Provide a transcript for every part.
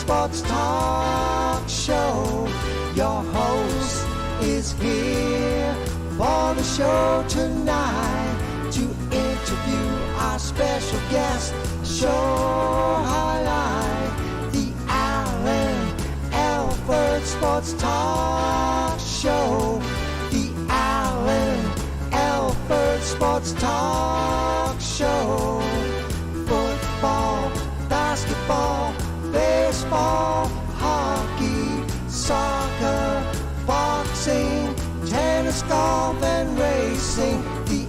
Sports Talk Show. Your host is here for the show tonight to interview our special guest. Show highlight the Alford Sports Talk Show. The Alford Sports Talk Show. Football, basketball, baseball, hockey, soccer, boxing, tennis, golf, and racing. The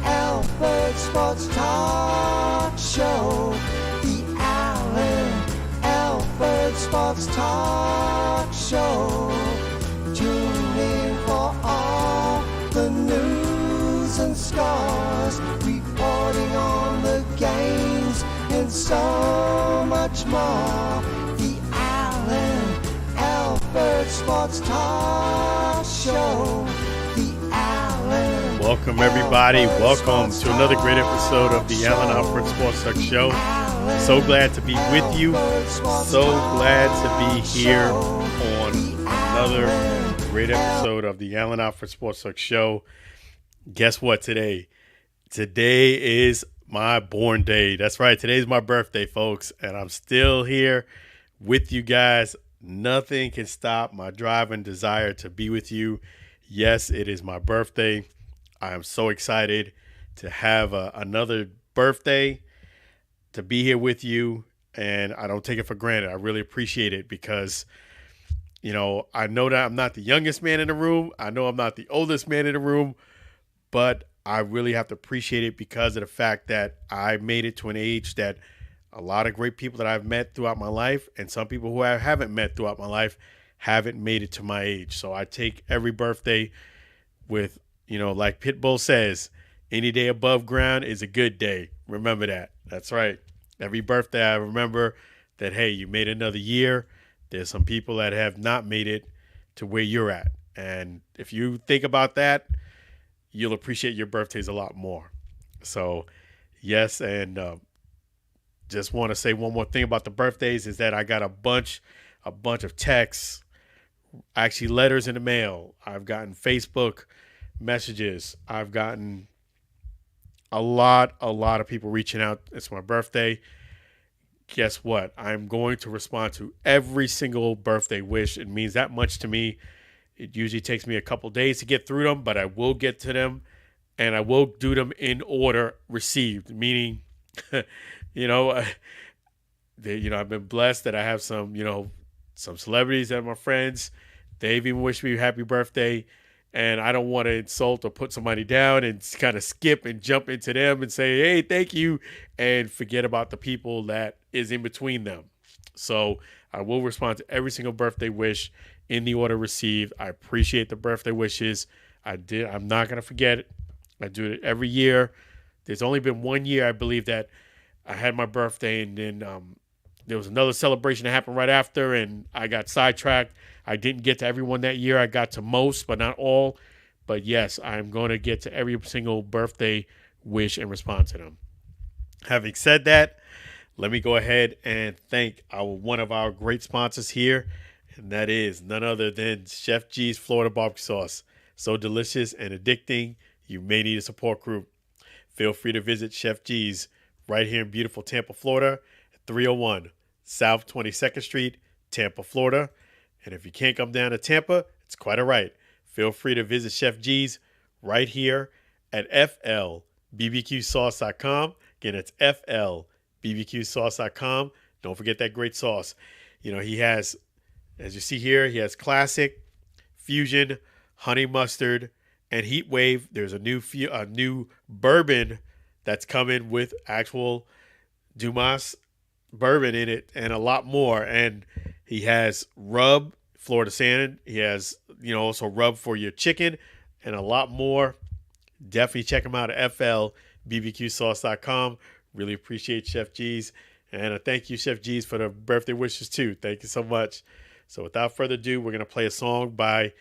Alford Sports Talk Show. The Alford Sports Talk Show. Tune in for all the news and scores, reporting on the games and so much more. The Alford Sports Talk Show. Welcome, everybody. Welcome to another great episode of the Alford Sports Talk Show. So glad to be with you. So glad to be here on another great episode of the Alford Sports Talk Show. Guess what today? Today is my born day. That's right. Today's my birthday, folks. And I'm still here with you guys. Nothing can stop my drive and desire to be with you. Yes, it is my birthday. I am so excited to have another birthday, to be here with you, and I don't take it for granted. I really appreciate it because, you know, I know that I'm not the youngest man in the room. I know I'm not the oldest man in the room, but I really have to appreciate it because of the fact that I made it to an age that a lot of great people that I've met throughout my life and some people who I haven't met throughout my life haven't made it to my age. So I take every birthday with, you know, like Pitbull says, any day above ground is a good day. Remember that. That's right. Every birthday I remember that, hey, you made another year. There's some people that have not made it to where you're at. And if you think about that, you'll appreciate your birthdays a lot more. So, yes, and just want to say one more thing about the birthdays is that I got a bunch of texts, actually letters in the mail. I've gotten Facebook messages. I've gotten a lot of people reaching out. It's my birthday. Guess what? I'm going to respond to every single birthday wish. It means that much to me. It usually takes me a couple days to get through them, but I will get to them, and I will do them in order received, meaning, I've been blessed that I have some celebrities that are my friends. They've even wished me happy birthday, and I don't want to insult or put somebody down and kind of skip and jump into them and say, hey, thank you, and forget about the people that is in between them. So I will respond to every single birthday wish in the order received. I appreciate the birthday wishes. I'm not going to forget it. I do it every year. There's only been one year, I believe, that I had my birthday, and then there was another celebration that happened right after, and I got sidetracked. I didn't get to everyone that year. I got to most, but not all. But yes, I'm going to get to every single birthday wish and respond to them. Having said that, let me go ahead and thank one of our great sponsors here, and that is none other than Chef G's Florida Barbecue Sauce. So delicious and addicting, you may need a support group. Feel free to visit Chef G's right here in beautiful Tampa, Florida, at 301 South 22nd Street, Tampa, Florida. And if you can't come down to Tampa, it's quite all right. Feel free to visit Chef G's right here at FLBBQSauce.com. Again, it's FLBBQSauce.com. Don't forget that great sauce. You know, he has, as you see here, he has classic, fusion, honey mustard, and heat wave. There's a new bourbon that's coming with actual Dumas bourbon in it and a lot more. And he has rub, Florida sand. He has, also rub for your chicken and a lot more. Definitely check him out at FLBBQSauce.com. Really appreciate Chef G's. And thank you, Chef G's, for the birthday wishes, too. Thank you so much. So without further ado, we're going to play a song by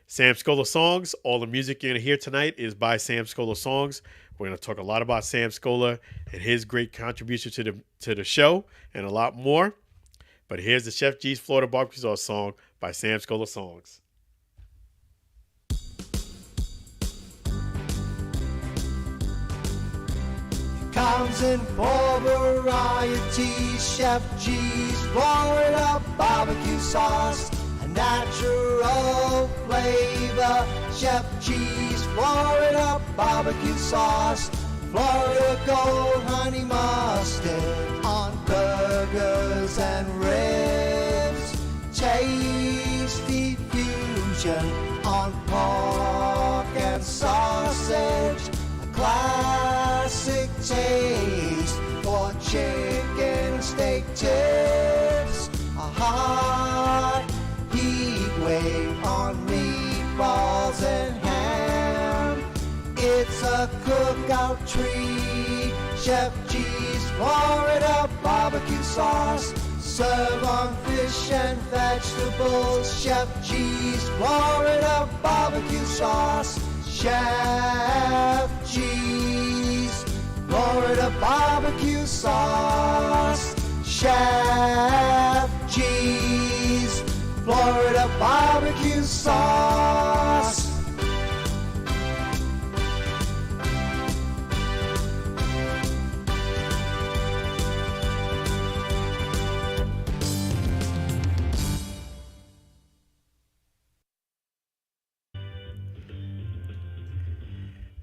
Sam Scola Songs. All the music you're going to hear tonight is by Sam Scola Songs. We're going to talk a lot about Sam Scola and his great contribution to the show and a lot more. But here's the Chef G's Florida Barbecue Sauce song by Sam Scola Songs. Comes in four varieties, Chef G's Florida barbecue sauce, a natural flavor. Chef G's Florida barbecue sauce, Florida Gold Honey Mustard on burgers and ribs, tasty fusion on pork and sausage. Classic taste for chicken steak tips. A hot heat wave on meatballs and ham. It's a cookout treat. Chef G's Florida barbecue sauce. Serve on fish and vegetables. Chef G's Florida barbecue sauce. Chef G's Florida barbecue sauce. Chef G's Florida barbecue sauce.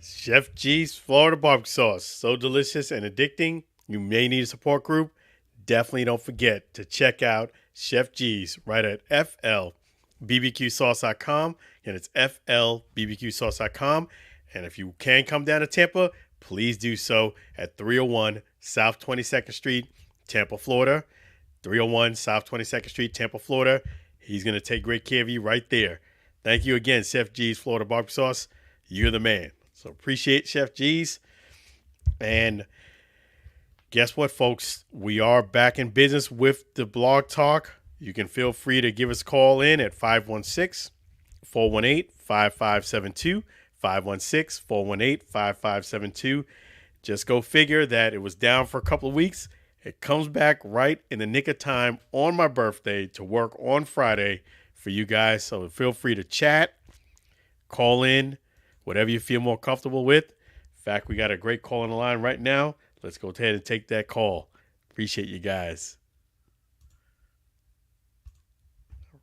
Chef G's Florida Barbecue Sauce. So delicious and addicting. You may need a support group. Definitely don't forget to check out Chef G's right at flbbqsauce.com. And it's flbbqsauce.com. And if you can come down to Tampa, please do so at 301 South 22nd Street, Tampa, Florida. 301 South 22nd Street, Tampa, Florida. He's going to take great care of you right there. Thank you again, Chef G's Florida Barbecue Sauce. You're the man. So appreciate Chef G's. And guess what, folks? We are back in business with the Blog Talk. You can feel free to give us a call in at 516-418-5572. 516-418-5572. Just go figure that it was down for a couple of weeks. It comes back right in the nick of time on my birthday to work on Friday for you guys. So feel free to chat, call in, whatever you feel more comfortable with. In fact, we got a great call on the line right now. Let's go ahead and take that call. Appreciate you guys.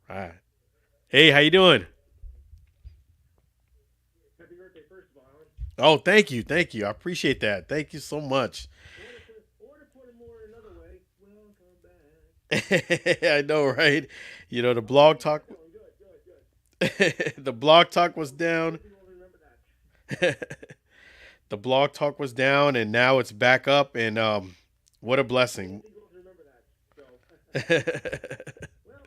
All right. Hey, how you doing? Happy birthday, first of all. Oh, thank you. Thank you. I appreciate that. Thank you so much. Or to put it more another way, welcome back. I know, right? You know, the Blog Talk. Good. The Blog Talk was down. People will remember that. The Blog Talk was down, and now it's back up. And what a blessing. People will remember that. So, well,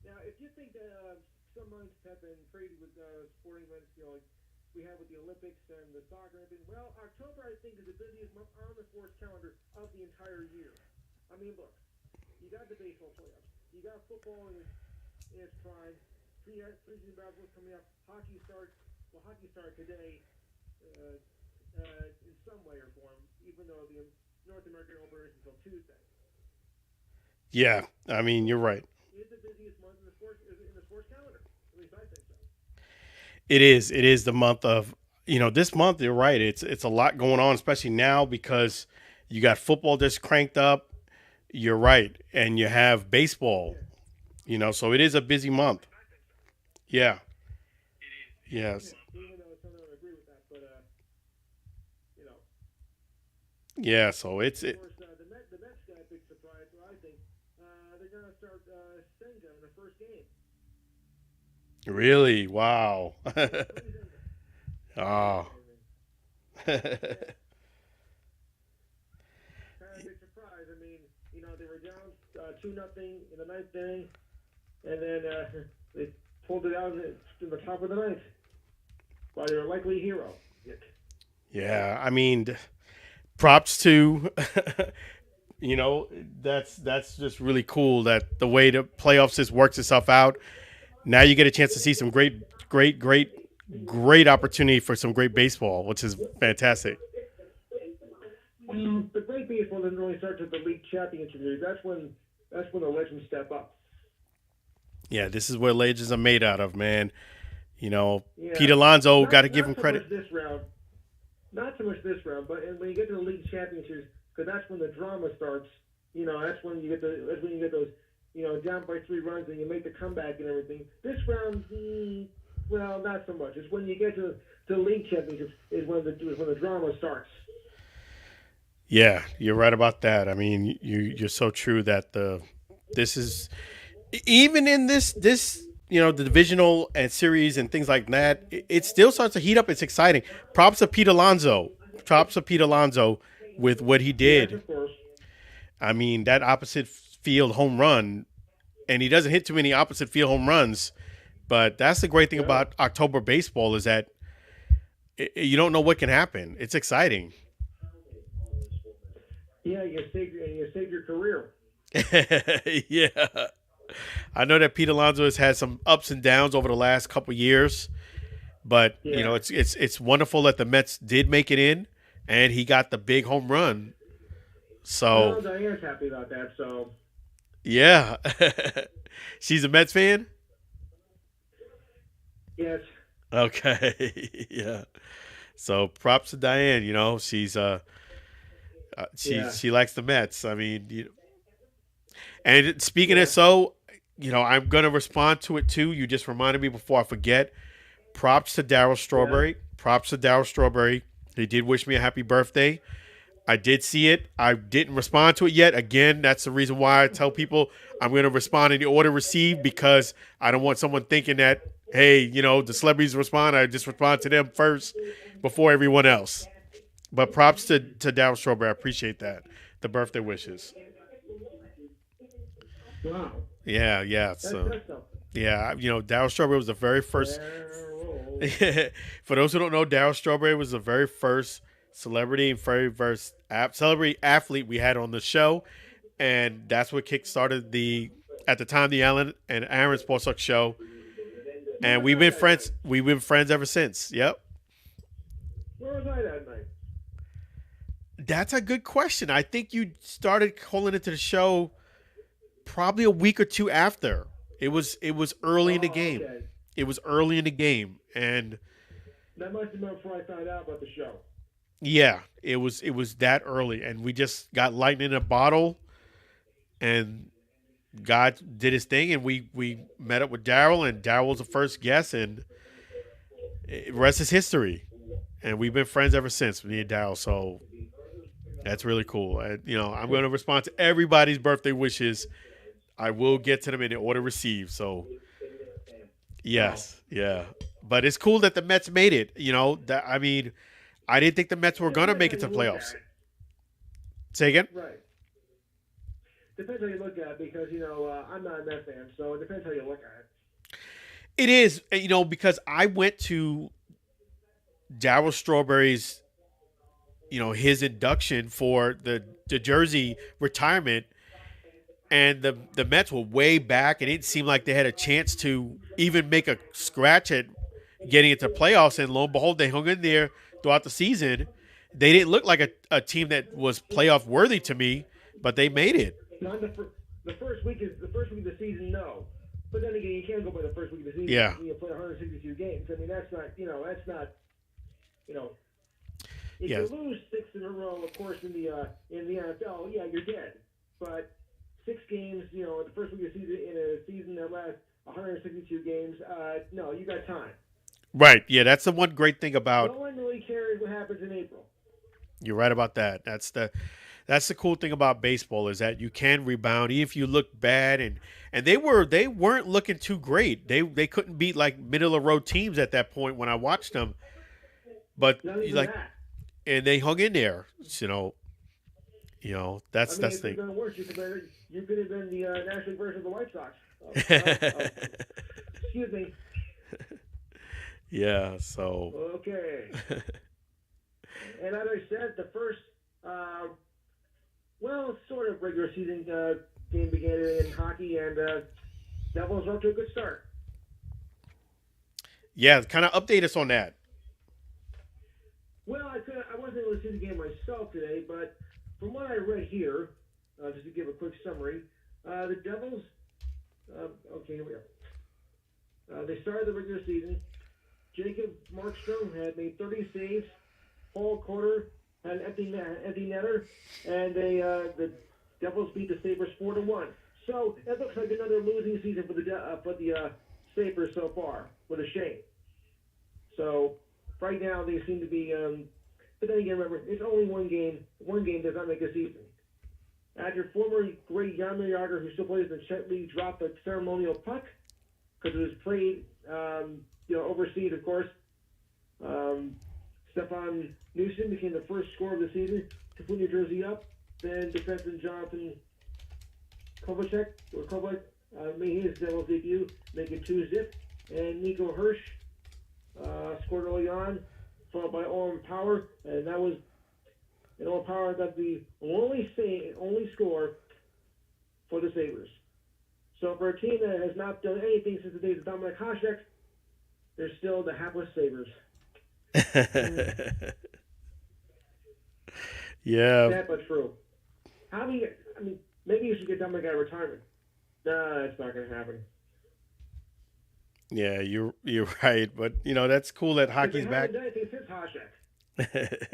now if you think some months have been crazy with sporting events, like we have with the Olympics and the soccer and everything, well, October I think is the busiest month on the sports calendar of the entire year. I mean, look, you got the baseball playoffs, you got football in its prime, preseason basketball coming up, hockey started today in some way or form, even though the North American Open is until Tuesday. Yeah, I mean, you're right. It's the busiest month in the sports calendar. At least I think so. It is. It is the month of, this month, you're right. It's a lot going on, especially now because you got football just cranked up. You're right. And you have baseball, so it is a busy month. Yeah. Yes. Even though some don't agree with that, but Yeah, so Of course, the Mets got a big surprise. So I think they're going to start Senga in the first game. Really? Wow. Oh. Oh. Kind of a big surprise. I mean, they were down 2-0 in the ninth inning, and then they pulled it out in the top of the ninth by their likely hero. Yeah, I mean, props to, that's just really cool that the way the playoffs just works itself out. Now you get a chance to see some great opportunity for some great baseball, which is fantastic. The great baseball doesn't really start to the league championship series. That's when the legends step up. Yeah, this is what legends are made out of, man. Yeah. Pete Alonso, got to give him so credit. Much this round. Not so much this round, but when you get to the league championships, because that's when the drama starts. That's when you get those, down by 3 runs and you make the comeback and everything. This round, well, not so much. It's when you get to the league championships is when the drama starts. Yeah, you're right about that. I mean, you're so true that this is even in this the divisional and series and things like that. It still starts to heat up. It's exciting. Props to Pete Alonso. With what he did. Yes, of course. I mean, that opposite field home run, and he doesn't hit too many opposite field home runs. But that's the great thing about October baseball is that you don't know what can happen. It's exciting. Yeah, you saved your career. Yeah. I know that Pete Alonso has had some ups and downs over the last couple of years, but it's wonderful that the Mets did make it in, and he got the big home run. So Diane's happy about that. So yeah, she's a Mets fan. Yes. Okay. Yeah. So props to Diane. She's she likes the Mets. I mean, and speaking of I'm gonna respond to it too. You just reminded me before I forget. Props to Darryl Strawberry. Yeah. Props to Darryl Strawberry. He did wish me a happy birthday. I did see it. I didn't respond to it yet. Again, that's the reason why I tell people I'm going to respond in the order received, because I don't want someone thinking that, hey, the celebrities respond. I just respond to them first before everyone else. But props to Darryl Strawberry. I appreciate that. The birthday wishes. Wow. Yeah. So, yeah, Darryl Strawberry was the very first. For those who don't know, Darryl Strawberry was the very first celebrity and very first celebrity athlete we had on the show, and that's what kickstarted at the time the Alan and Aaron Sports Talk show, and we've been friends. We've been friends ever since. Yep. Where was I that night? That's a good question. I think you started calling into the show probably a week or two after. It was early in the game. Okay. It was early in the game, and that must have been before I found out about the show. Yeah, it was that early, and we just got lightning in a bottle, and God did his thing, and we met up with Darryl, and Darryl was the first guest, and the rest is history. And we've been friends ever since, me and Darryl. So that's really cool. And, I'm going to respond to everybody's birthday wishes. I will get to them in the order received. So yes, yeah. But it's cool that the Mets made it. I didn't think the Mets were going to make it to playoffs. Say again? Right. Depends how you look at it, because, I'm not a Mets fan, so it depends how you look at it. It is, because I went to Darryl Strawberry's, his induction for the Jersey retirement, and the Mets were way back, and it didn't seem like they had a chance to even make a scratch at getting into playoffs, and lo and behold, they hung in there throughout the season. They didn't look like a team that was playoff worthy to me, but they made it. Not the first week of the season, no. But then again, you can't go by the first week of the season. Yeah. You play 162 games. I mean, that's not. If Yeah. you lose 6 in a row, of course, in the NFL, yeah, you're dead. But 6 games, the first week of the season in a season that lasts 162 games, no, you got time. Right. Yeah, that's the one great thing about. No one really cares what happens in April. You're right about that. That's the cool thing about baseball, is that you can rebound even if you look bad, and they weren't looking too great. They couldn't beat like middle of the road teams at that point when I watched them. But and they hung in there. That's that's the thing. Gonna worse. You could have been the National League version of the White Sox. Excuse me. Yeah, so. Okay. And as I said, the first, sort of regular season game began in hockey, and Devils off to a good start. Yeah, kind of update us on that. Well, I wasn't able to see the game myself today, but from what I read here, just to give a quick summary, the Devils. Okay, here we go. They started the regular season. Jacob Markstrom had made 30 saves. Paul Carter had an empty netter, and the Devils beat the Sabres 4-1. So it looks like another losing season for the Sabres so far. What a shame. So right now they seem to be. But then again, remember, it's only one game. One game does not make a season. After former great Jaromir Jagr, who still plays in the Czech League, dropped a ceremonial puck because it was played, overseas, of course. Stefan Newsom became the first scorer of the season to put New Jersey up. Then defenseman Jonathan Kovacic made his Devils debut, making 2-zip. And Nico Hirsch scored early on, followed by Owen Power, and that was Owen Power got the only score for the Sabres. So for a team that has not done anything since the days of Dominik Hasek, they're still the hapless Sabres. Yeah. Sad but true. Maybe you should get Dominik out of retirement. Nah, it's not going to happen. Yeah, you're right, but that's cool that hockey's back. They haven't done anything since Hasek.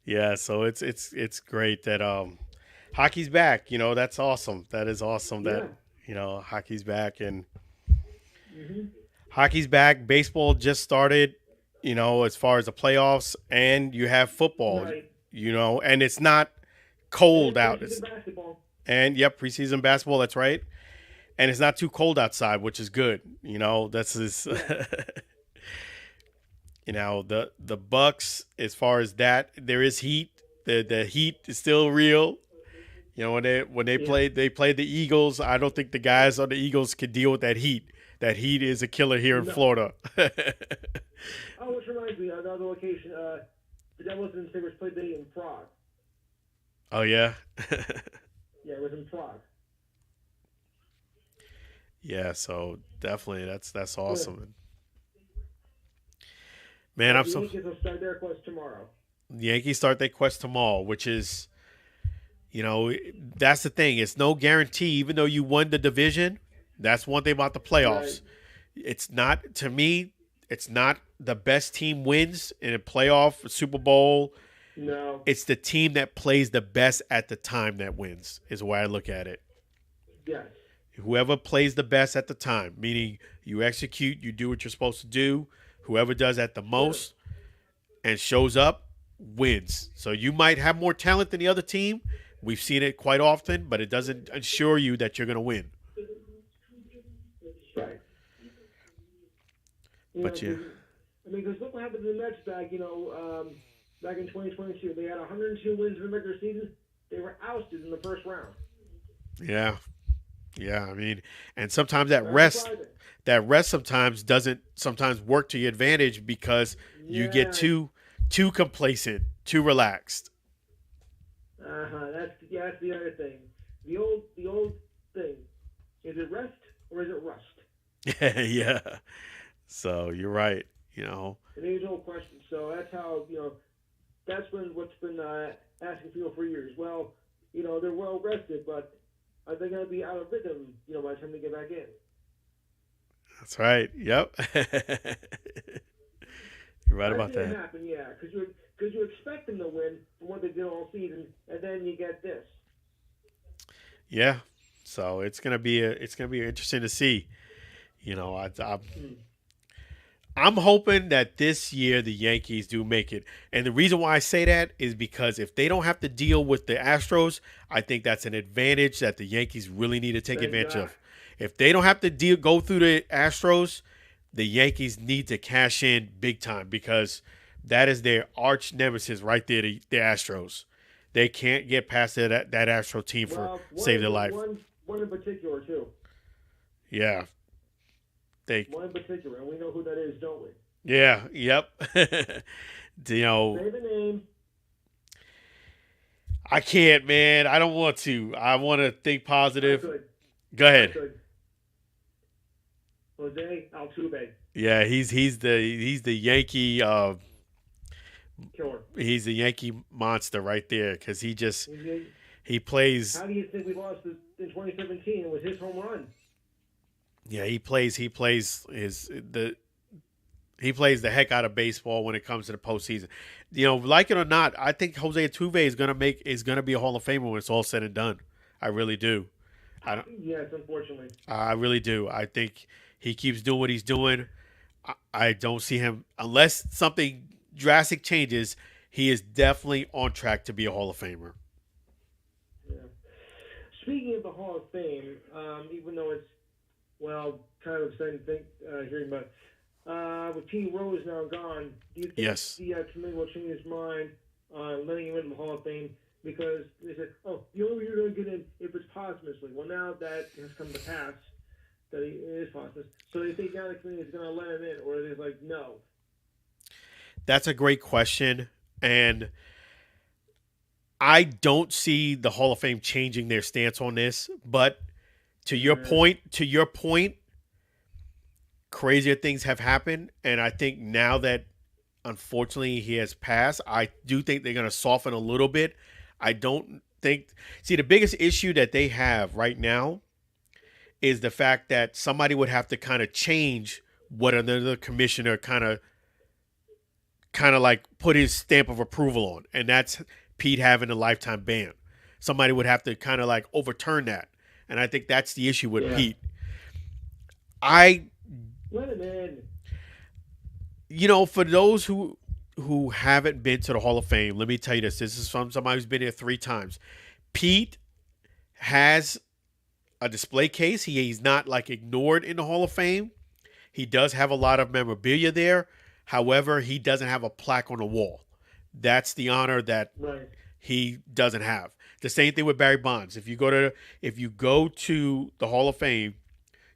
Yeah, so it's great that hockey's back. That's awesome. That is awesome that hockey's back and hockey's back. Baseball just started. As far as the playoffs, and you have football. Right. And it's not cold out. It's basketball. And preseason basketball. That's right. And it's not too cold outside, which is good. That's his. The Bucks, as far as that, there is heat. The heat is still real. When they played the Eagles, I don't think the guys on the Eagles can deal with that heat. That heat is a killer here in Florida. Which reminds me, another location, the Devils and Sabres played in Prague. Oh, yeah? Yeah, it was in Prague. Yeah, so definitely that's awesome. Good. Man, The Yankees will start their quest tomorrow. The Yankees start their quest tomorrow, which is, that's the thing. It's no guarantee, even though you won the division. That's one thing about the playoffs. Right. It's not, to me, it's not the best team wins in a playoff, Super Bowl. No. It's the team that plays the best at the time that wins, is the way I look at it. Yes. Whoever plays the best at the time, meaning you execute, you do what you're supposed to do. Whoever does that the most and shows up wins. So you might have more talent than the other team. We've seen it quite often, but it doesn't assure you that you're going to win. Right. Because look what happened to the Mets back in 2022. They had 102 wins in the regular season. They were ousted in the first round. Yeah. Yeah, and sometimes that rest sometimes doesn't work to your advantage because you get too complacent, too relaxed. That's the other thing. The old thing. Is it rest or is it rust? Yeah. So you're right. An age-old question. So that's how that's what's been asking people for years. Well, they're well rested, but are they going to be out of rhythm, by the time they get back in? That's right. Yep. You're right about that. Happen, yeah, because you expect them to win from what they did all season, and then you get this. Yeah. So it's gonna be interesting to see. I'm hoping that this year the Yankees do make it. And the reason why I say that is because if they don't have to deal with the Astros, I think that's an advantage that the Yankees really need to take advantage of. If they don't have to go through the Astros, the Yankees need to cash in big time because that is their arch nemesis right there, the Astros. They can't get past that Astro team save their life. One in particular, too. Yeah. One in particular, and we know who that is, don't we? Yeah, yep. Say the name. I can't, man. I don't want to. I want to think positive. Go ahead. Jose Altuve. Yeah, he's the Yankee killer. He's a Yankee monster right there because he plays. How do you think we lost in 2017? It was his home run. Yeah, he plays the heck out of baseball when it comes to the postseason. Like it or not, I think Jose Altuve is gonna be a Hall of Famer when it's all said and done. I really do. Yes, unfortunately. I really do. I think he keeps doing what he's doing. I don't see him unless something drastic changes. He is definitely on track to be a Hall of Famer. Yeah. Speaking of the Hall of Fame, even though it's kind of exciting thing hearing about with Pete Rose now gone, do you think the committee will change his mind on letting him into the Hall of Fame? Because they said, the only way you're going to get in if it's posthumously. Well, now that has come to pass that it is posthumous. So they think now the committee is going to let him in, or they're like, no. That's a great question, and I don't see the Hall of Fame changing their stance on this. But to your point, crazier things have happened, and I think now that unfortunately he has passed, I do think they're going to soften a little bit. I don't think. See, the biggest issue that they have right now is the fact that somebody would have to kind of change what another commissioner kind of like put his stamp of approval on, and that's Pete having a lifetime ban. Somebody would have to kind of like overturn that, and I think that's the issue with Pete. Let him in. For those who haven't been to the Hall of Fame, let me tell you this. This is from somebody who's been here 3 times. Pete has a display case. He's not like ignored in the Hall of Fame. He does have a lot of memorabilia there. However, he doesn't have a plaque on the wall. That's the honor that he doesn't have. The same thing with Barry Bonds. If you go to the Hall of Fame,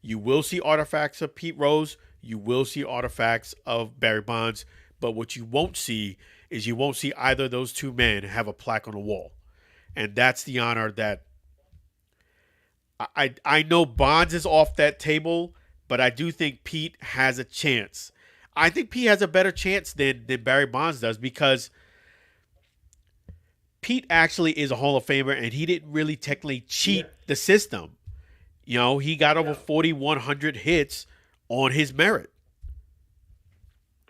you will see artifacts of Pete Rose. You will see artifacts of Barry Bonds. But what you won't see is you won't see either of those two men have a plaque on the wall. And that's the honor that I know Bonds is off that table, but I do think Pete has a chance. I think Pete has a better chance than Barry Bonds does because Pete actually is a Hall of Famer, and he didn't really technically cheat the system. He got over 4,100 hits on his merit.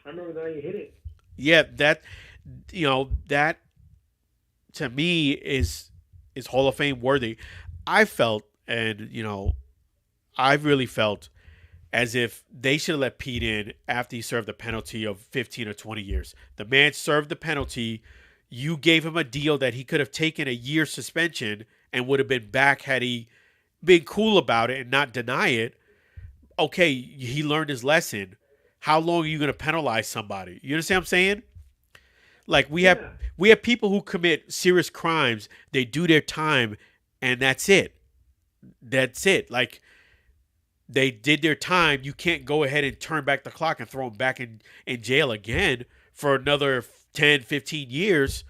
I remember that he hit it. Yeah, that to me is Hall of Fame worthy. I felt, and I really felt as if they should have let Pete in after he served a penalty of 15 or 20 years. The man served the penalty. You gave him a deal that he could have taken a year suspension and would have been back had he been cool about it and not deny it. Okay, he learned his lesson. How long are you going to penalize somebody? You understand what I'm saying? Like we have people who commit serious crimes. They do their time, and that's it. That's it. Like they did their time. You can't go ahead and turn back the clock and throw them back in jail again for another 10, 15 years.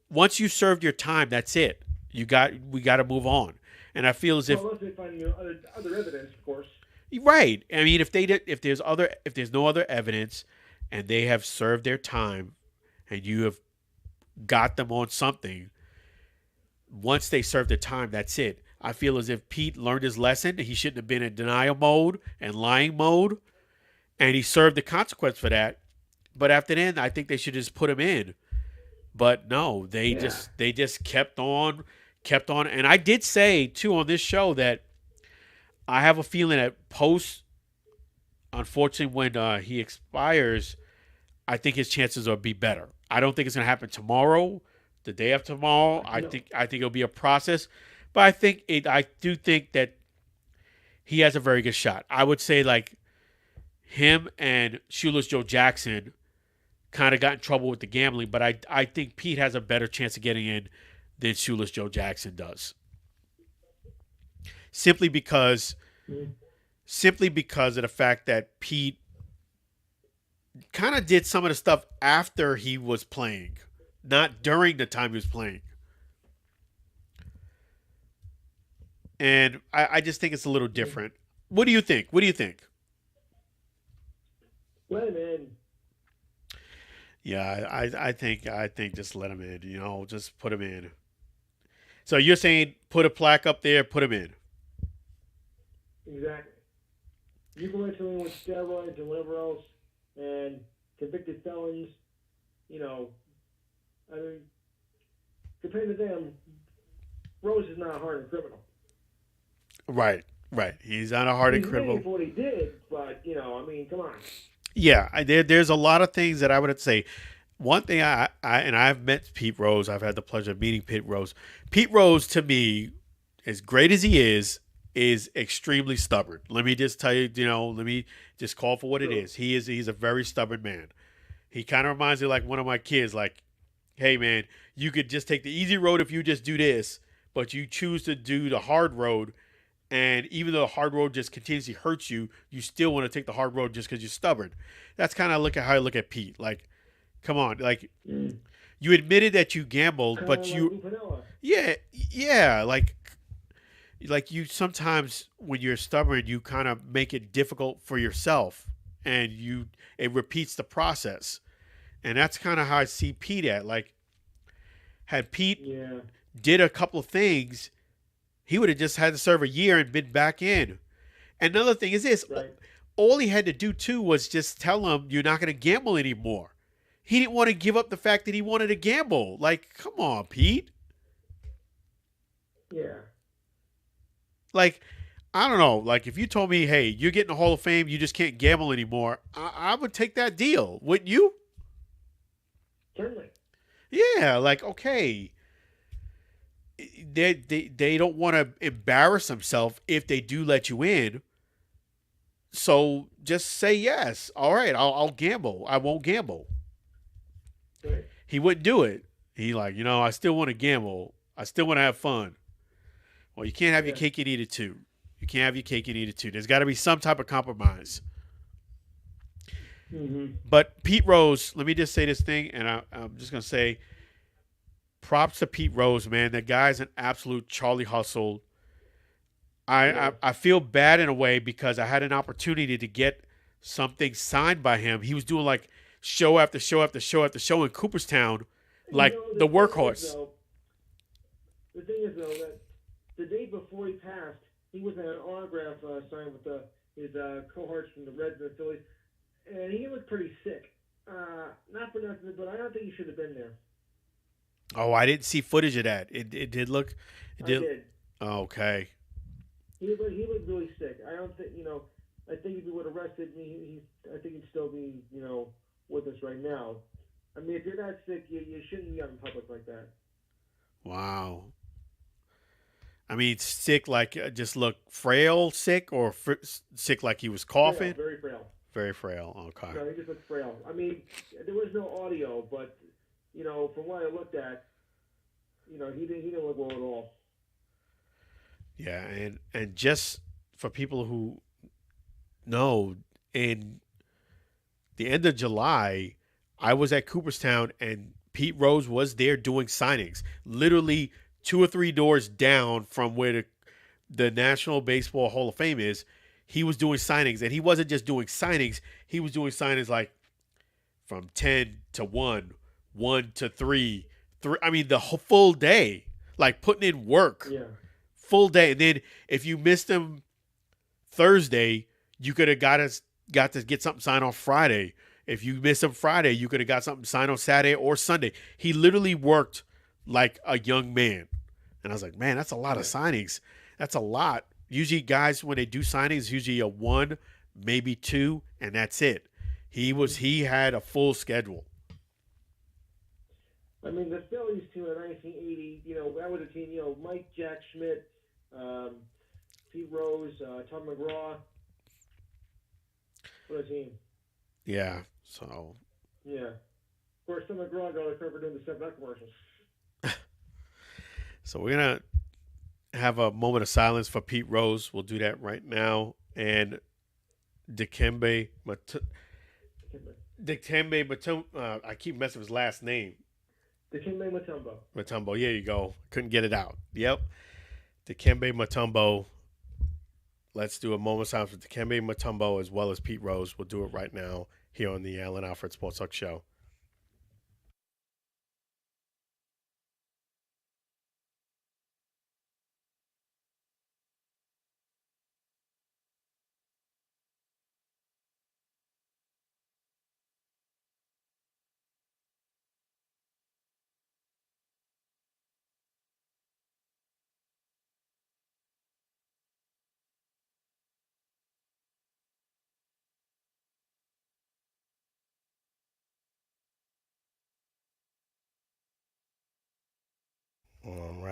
Once you served your time, that's it. We got to move on. And I feel as if unless they find other evidence, of course. Right. I mean, if there's no other evidence, and they have served their time, and you have got them on something, once they serve their time, that's it. I feel as if Pete learned his lesson. He shouldn't have been in denial mode and lying mode, and he served the consequence for that. But after then, I think they should just put him in. But no, they just kept on. And I did say too on this show that I have a feeling that unfortunately, when he expires, I think his chances will be better. I don't think it's going to happen tomorrow, the day after tomorrow. I think it'll be a process, but I do think that he has a very good shot. I would say like him and Shoeless Joe Jackson kind of got in trouble with the gambling, but I think Pete has a better chance of getting in than Shoeless Joe Jackson does. Simply because of the fact that Pete kind of did some of the stuff after he was playing, not during the time he was playing. And I just think it's a little different. What do you think? Let him in. Yeah, I think just let him in. Just put him in. So you're saying put a plaque up there, put him in. Exactly. You can let someone with steroids and whatever else, and convicted felons. I mean, compared to them, Rose is not a hardened criminal. Right. He's not a hardened criminal. He's for what he did, but I mean, come on. Yeah, there's a lot of things that I would say. One thing and I've met Pete Rose. I've had the pleasure of meeting Pete Rose. Pete Rose, to me, as great as he is extremely stubborn. Let me just tell you, let me just call for what it is. He's a very stubborn man. He kind of reminds me like one of my kids. Like, hey man, you could just take the easy road if you just do this, but you choose to do the hard road. And even though the hard road just continuously hurts you, you still want to take the hard road just because you're stubborn. That's kind of how I look at Pete. Like, come on, like you admitted that you gambled, but yeah, like you sometimes when you're stubborn, you kind of make it difficult for yourself, and it repeats the process, and that's kind of how I see Pete at. Like, had Pete did a couple of things, he would have just had to serve a year and been back in. Another thing is this. Right. All he had to do, too, was just tell him you're not going to gamble anymore. He didn't want to give up the fact that he wanted to gamble. Like, come on, Pete. Yeah. Like, I don't know. Like, if you told me, hey, you're getting the Hall of Fame, you just can't gamble anymore, I would take that deal. Wouldn't you? Certainly. Yeah, like, okay. They don't want to embarrass themselves if they do let you in. So just say yes. All right, I'll gamble. I won't gamble. Right. He wouldn't do it. He like, I still want to gamble. I still want to have fun. Well, you can't have your cake and eat it too. You can't have your cake and eat it too. There's got to be some type of compromise. Mm-hmm. But Pete Rose, let me just say this thing, and I'm just going to say props to Pete Rose, man. That guy's an absolute Charlie Hustle. I feel bad in a way because I had an opportunity to get something signed by him. He was doing like show after show after show after show in Cooperstown, like the workhorse. The thing is, though, that the day before he passed, he was at an autograph sign with his cohorts from the Reds and the Phillies, and he looked pretty sick. Not for nothing, but I don't think he should have been there. Oh, I didn't see footage of that. It did look. I did. Oh, okay. He looked really sick. I don't think I think if he would have rested me, I think he'd still be with us right now. I mean, if you're that sick, you shouldn't be out in public like that. Wow. I mean, sick like just look frail, sick, or sick like he was coughing. Frail, very frail. Very frail. Okay. No, he just looked frail. I mean, there was no audio, but from what I looked at, he didn't look well at all. Yeah, and just for people who know, in the end of July, I was at Cooperstown and Pete Rose was there doing signings, literally 2 or 3 doors down from where the National Baseball Hall of Fame is. He was doing signings, and he wasn't just doing signings. He was doing signings like from 10 to 1, 1 to 3. I mean, the whole full day, like putting in work. Yeah. Full day. And then if you missed him Thursday, you could have got to get something signed on Friday. If you missed him Friday, you could have got something signed on Saturday or Sunday. He literally worked like a young man. And I was like, man, that's a lot of signings. That's a lot. Usually guys, when they do signings, usually a 1, maybe 2, and that's it. He had a full schedule. I mean, the Phillies team in 1980, that was a team, Mike, Jack Schmidt, Pete Rose, Tom McGraw. What a team. Yeah, so. Yeah. Of course, Tom McGraw got a cover doing the 7-Up commercials. So we're going to have a moment of silence for Pete Rose. We'll do that right now. And Dikembe Mutombo. I keep messing with his last name. Dikembe Mutombo. Mutombo, there you go. Couldn't get it out. Yep. Dikembe Mutombo. Let's do a moment of silence for Dikembe Mutombo as well as Pete Rose. We'll do it right now here on the Allen Alford Sports Talk Show.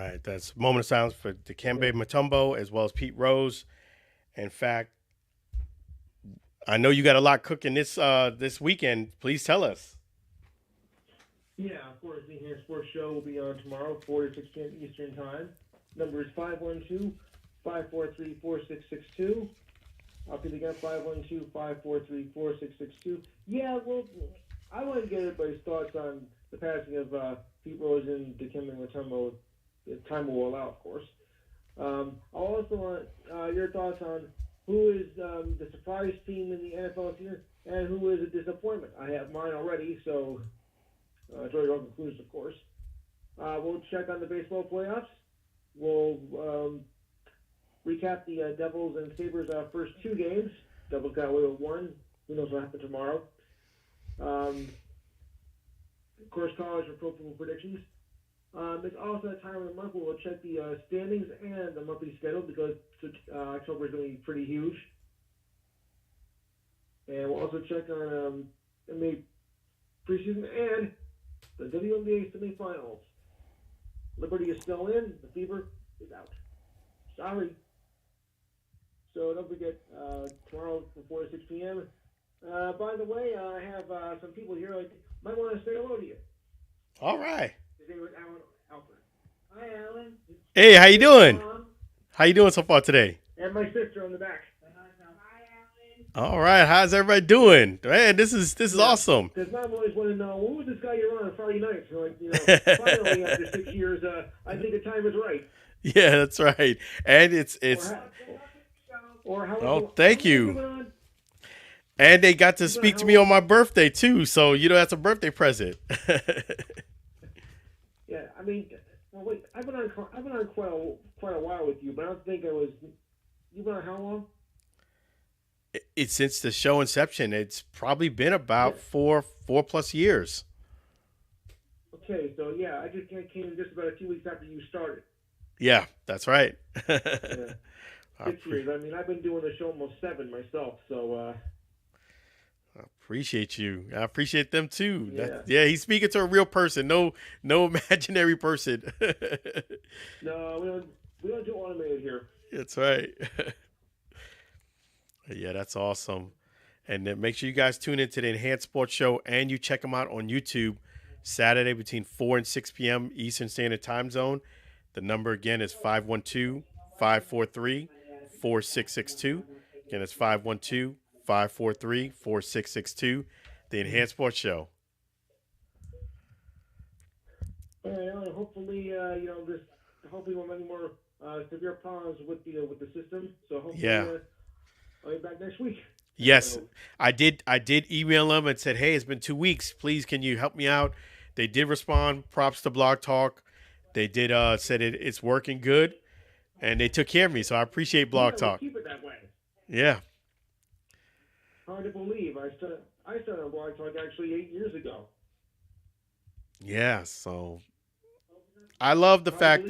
right. That's a moment of silence for Dikembe Mutombo as well as Pete Rose. In fact, I know you got a lot cooking this weekend. Please tell us. Yeah, of course, the Enhanced Sports Show will be on tomorrow, 4 to 6 p.m. Eastern Time. Number is 512-543-4662. I'll repeat again, 512-543-4662. Yeah, well, I want to get everybody's thoughts on the passing of Pete Rose and Dikembe Mutombo. If time will allow, of course. I also want your thoughts on who is the surprise team in the NFL this year and who is a disappointment. I have mine already, so draw your own conclusions, of course. We'll check on the baseball playoffs. We'll recap the Devils and Sabres' first 2 games. Devils got away with 1. Who knows what will happen tomorrow? Of course, college or pro football predictions. It's also that time of the month where we'll check the standings and the monthly schedule because October is going to be pretty huge. And we'll also check on NBA preseason and the WNBA semifinals. Liberty is still in. The Fever is out. Sorry. So don't forget, tomorrow from 4 to 6 p.m. By the way, I have some people here like might want to say hello to you. All right. His name is Alford. Hi, Alan. Hey, how you doing? Mom. How you doing so far today? And my sister on the back. All right. How's everybody doing? Man, this is awesome. Because Mom always wanted to know, when was this guy you're on Friday nights? So like, finally after 6 years, I think the time is right. Yeah, that's right. And it's. Thank you. And they got to speak to me on my birthday too, so that's a birthday present. Yeah, I mean, well, wait, I've been on quite a while with you, but I don't think I was. You've been on how long? It's since the show inception. It's probably been about 4+ years. Okay, so yeah, I just came just about a few weeks after you started. Yeah, that's right. Yeah. 6 years. I mean, I've been doing the show almost 7 myself, so. I appreciate you. I appreciate them too. Yeah. He's speaking to a real person. No imaginary person. No, we don't do automated here. That's right. Yeah, that's awesome. And then make sure you guys tune into the Enhanced Sports Show and you check them out on YouTube Saturday between 4 and 6 p.m. Eastern Standard Time Zone. The number again is 512-543-4662. Again, it's 512-543-4662. The Enhanced Sports Show. All right, hopefully, hopefully we'll have any more severe problems with the system. So hopefully, I'll be back next week. Yes, I did email them and said, hey, it's been 2 weeks. Please, can you help me out? They did respond. Props to Blog Talk. They did said it's working good, and they took care of me. So I appreciate Blog Talk. Keep it that way. Yeah. Hard to believe. I started on Blog Talk actually 8 years ago. Yeah. So I love the fact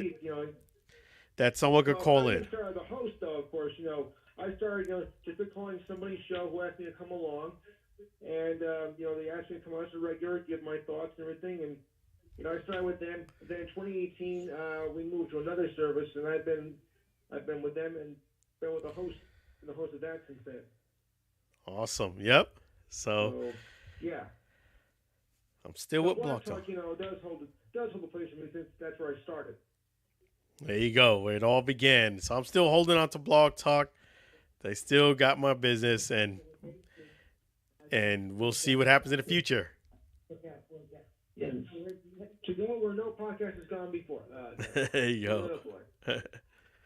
that someone could call in. I started the host, though, of course. I started just calling somebody's show who asked me to come along, and they asked me to come on as a regular, give my thoughts and everything, and I started with them. Then in 2018, we moved to another service, and I've been with them and been with the host of that since then. Awesome. Yep. So yeah, I'm still with Blog Talk. Does hold a place for me since that's where I started. There you go. Where it all began. So I'm still holding on to Blog Talk. They still got my business, and we'll see what happens in the future. Yes. To go where no podcast has gone before. There you go.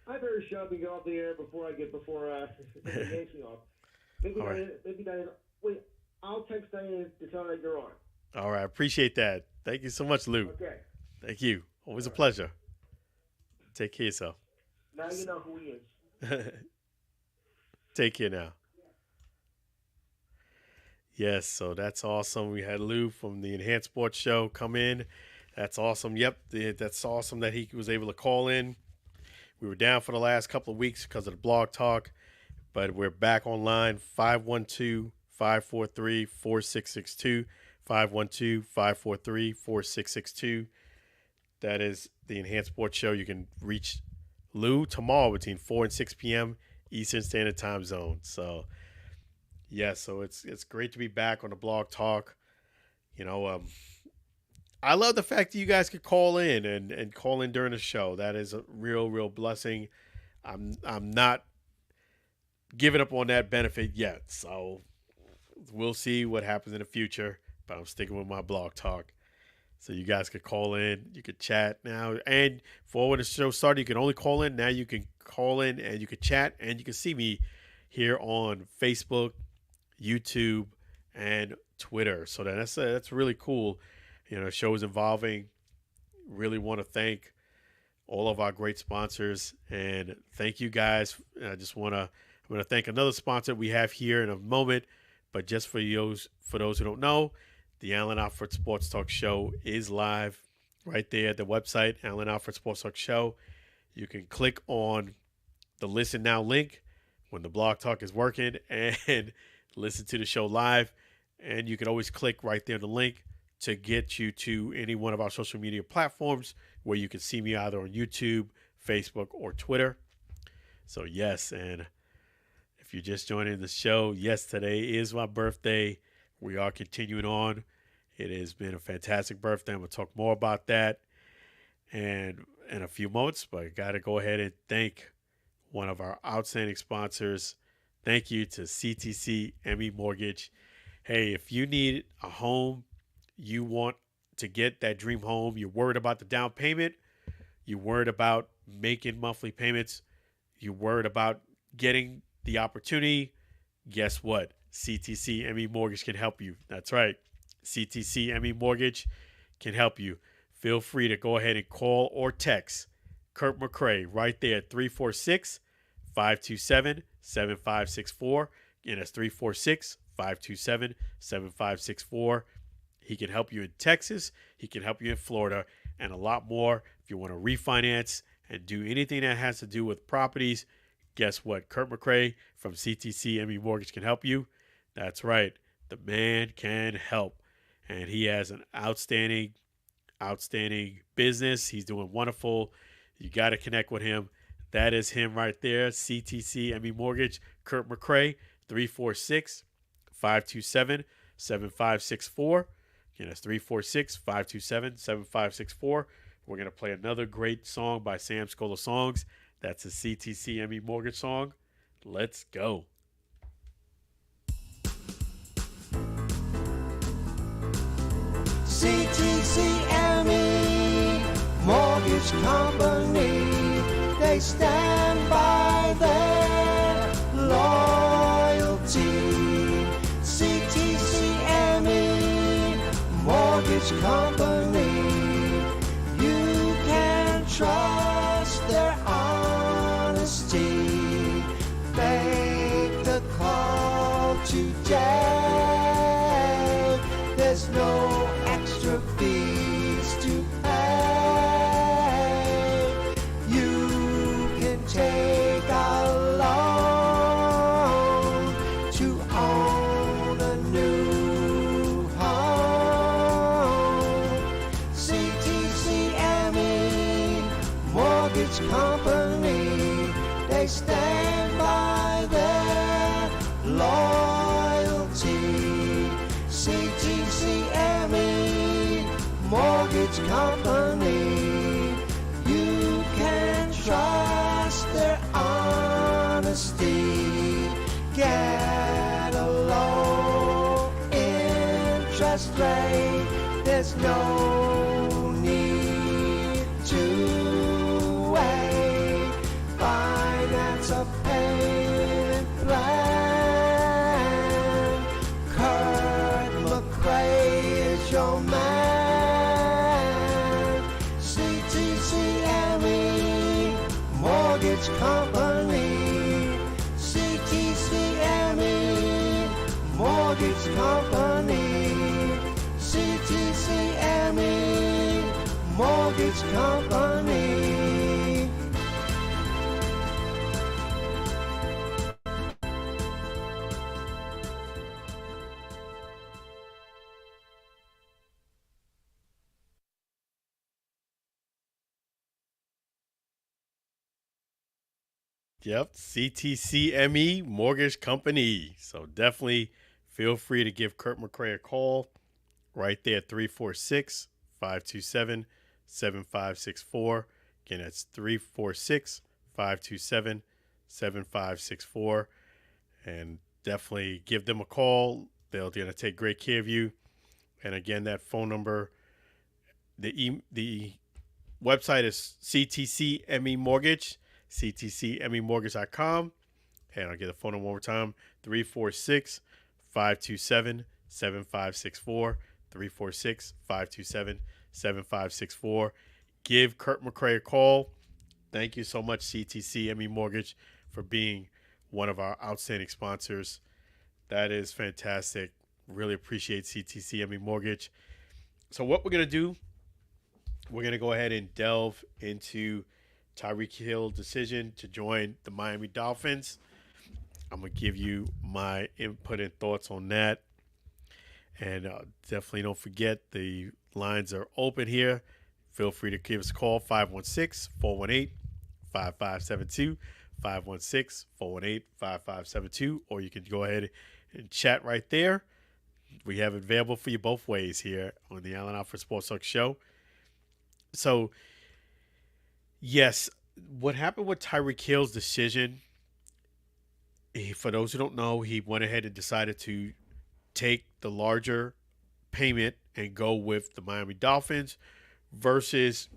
I better shut up and get off the air before it yanks me off. Maybe Diana, wait, I'll text Diana to tell her that you're on. All right. Appreciate that. Thank you so much, Lou. Okay. Thank you. Always a pleasure. Take care of yourself. Now you know who he is. Take care now. Yes, so that's awesome. We had Lou from the Enhanced Sports Show come in. That's awesome. Yep, that's awesome that he was able to call in. We were down for the last couple of weeks because of the Blog Talk, but we're back online, 512-543-4662, 512-543-4662. That is the Enhanced Sports Show. You can reach Lou tomorrow between 4 and 6 p.m. Eastern Standard Time Zone. So, yeah, so it's great to be back on the Blog Talk. I love the fact that you guys could call in and call in during the show. That is a real blessing. I'm not giving up on that benefit yet. So we'll see what happens in the future. But I'm sticking with my Blog Talk. So you guys could call in. You could chat now. And for when the show started, you can only call in. Now you can call in and you can chat. And you can see me here on Facebook, YouTube, and Twitter. So that's really cool. The show is evolving. Really want to thank all of our great sponsors. And thank you guys. I'm going to thank another sponsor we have here in a moment. But just for those who don't know, the Allen Alford Sports Talk Show is live right there at the website, Allen Alford Sports Talk Show. You can click on the Listen Now link when the Blog Talk is working and listen to the show live. And you can always click right there on the link to get you to any one of our social media platforms where you can see me either on YouTube, Facebook, or Twitter. So, yes, and if you're just joining the show, yes, today is my birthday. We are continuing on. It has been a fantastic birthday. I'm going to talk more about that in a few moments, but I got to go ahead and thank one of our outstanding sponsors. Thank you to CTC ME Mortgage. Hey, if you need a home, you want to get that dream home, you're worried about the down payment, you're worried about making monthly payments, you're worried about getting the opportunity, guess what? CTC ME Mortgage can help you. That's right. CTC ME Mortgage can help you. Feel free to go ahead and call or text Kurt McCray right there at 346-527-7564. Again, that's 346-527-7564. He can help you in Texas. He can help you in Florida and a lot more. If you want to refinance and do anything that has to do with properties, guess what? Kurt McCray from CTC ME Mortgage can help you. That's right. The man can help. And he has an outstanding business. He's doing wonderful. You got to connect with him. That is him right there. CTC ME Mortgage, Kurt McCray, 346-527-7564. Again, that's 346-527-7564. We're going to play another great song by Sam Scola Songs. That's a CTC ME Mortgage song. Let's go. CTCME Mortgage Company, they stand by their loyalty. CTCME Mortgage Company, you can trust their honesty. Make the call today. There's no extra fees to pay. You can take a loan to own a new home. CTCME Mortgage Company, they stand by their loyalty. CTCME Mortgage Company, you can trust their honesty. Get a low interest rate, there's no need to wait. Finance a payment plan. Kurt McCray is your man. CTCME Mortgage Company. CTCME Mortgage Company. CTCME Mortgage Company. Yep, CTCME Mortgage Company. So definitely feel free to give Kurt McCray a call right there, 346 527 7564. Again, that's 346 527 7564. And definitely give them a call. They're going to take great care of you. And again, that phone number, the website is CTCME Mortgage, ctcmemortgage.com. And I'll get the phone number one more time, 346 527 7564. 346 527 7564. Give Kurt McCray a call. Thank you so much, CTCME Mortgage, for being one of our outstanding sponsors. That is fantastic. Really appreciate CTCME Mortgage. So what we're going to do, we're going to go ahead and delve into Tyreek Hill's decision to join the Miami Dolphins. I'm going to give you my input and thoughts on that. And definitely don't forget, the lines are open here. Feel free to give us a call, 516-418-5572, 516-418-5572, or you can go ahead and chat right there. We have it available for you both ways here on the Alford Sports Talk Show. So, yes, what happened with Tyreek Hill's decision, for those who don't know, he went ahead and decided to take the larger payment and go with the Miami Dolphins versus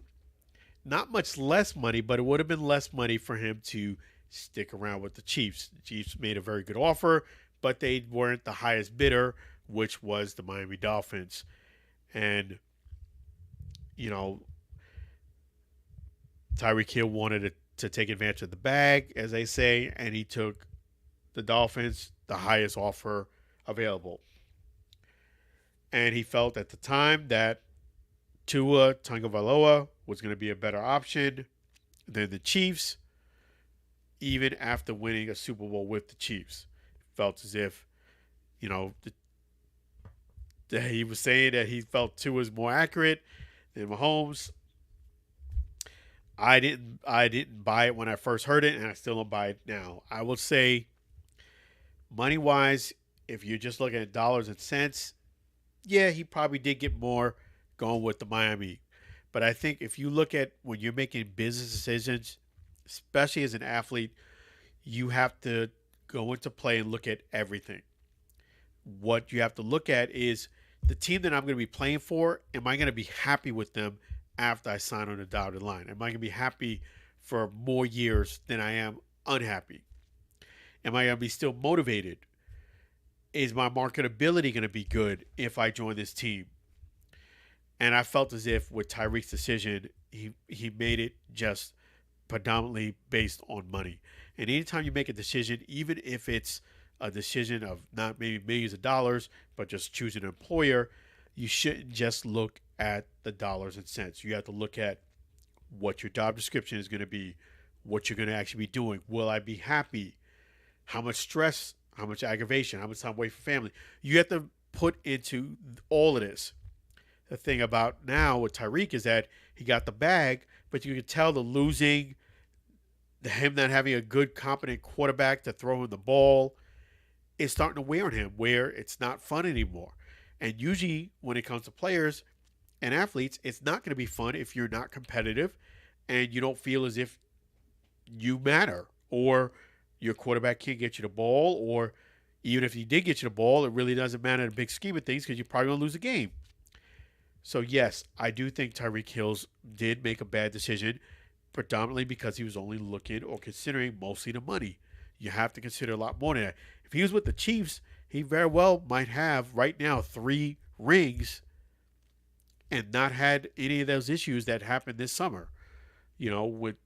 not much less money, but it would have been less money for him to stick around with the Chiefs. The Chiefs made a very good offer, but they weren't the highest bidder, which was the Miami Dolphins. And, Tyreek Hill wanted to take advantage of the bag, as they say, and he took the Dolphins, the highest offer available. And he felt at the time that Tua Tagovailoa was going to be a better option than the Chiefs, even after winning a Super Bowl with the Chiefs. Felt as if, he was saying that he felt Tua was more accurate than Mahomes. I didn't buy it when I first heard it, and I still don't buy it now. I will say, money-wise, if you're just looking at dollars and cents, yeah, he probably did get more going with the Miami. But I think if you look at when you're making business decisions, especially as an athlete, you have to go into play and look at everything. What you have to look at is the team that I'm going to be playing for, am I going to be happy with them after I sign on the dotted line? Am I going to be happy for more years than I am unhappy? Am I going to be still motivated? Is my marketability going to be good if I join this team? And I felt as if with Tyreek's decision, he made it just predominantly based on money. And anytime you make a decision, even if it's a decision of not maybe millions of dollars, but just choosing an employer, you shouldn't just look at the dollars and cents. You have to look at what your job description is going to be, what you're going to actually be doing. Will I be happy? How much stress, how much aggravation, how much time away from family. You have to put into all of this. The thing about now with Tyreek is that he got the bag, but you can tell the losing, him not having a good, competent quarterback to throw him the ball is starting to wear on him, where it's not fun anymore. And usually when it comes to players and athletes, it's not going to be fun if you're not competitive and you don't feel as if you matter, or your quarterback can't get you the ball, or even if he did get you the ball, it really doesn't matter in the big scheme of things because you're probably going to lose the game. So, yes, I do think Tyreek Hill did make a bad decision, predominantly because he was only looking or considering mostly the money. You have to consider a lot more than that. If he was with the Chiefs, he very well might have right now 3 rings and not had any of those issues that happened this summer, with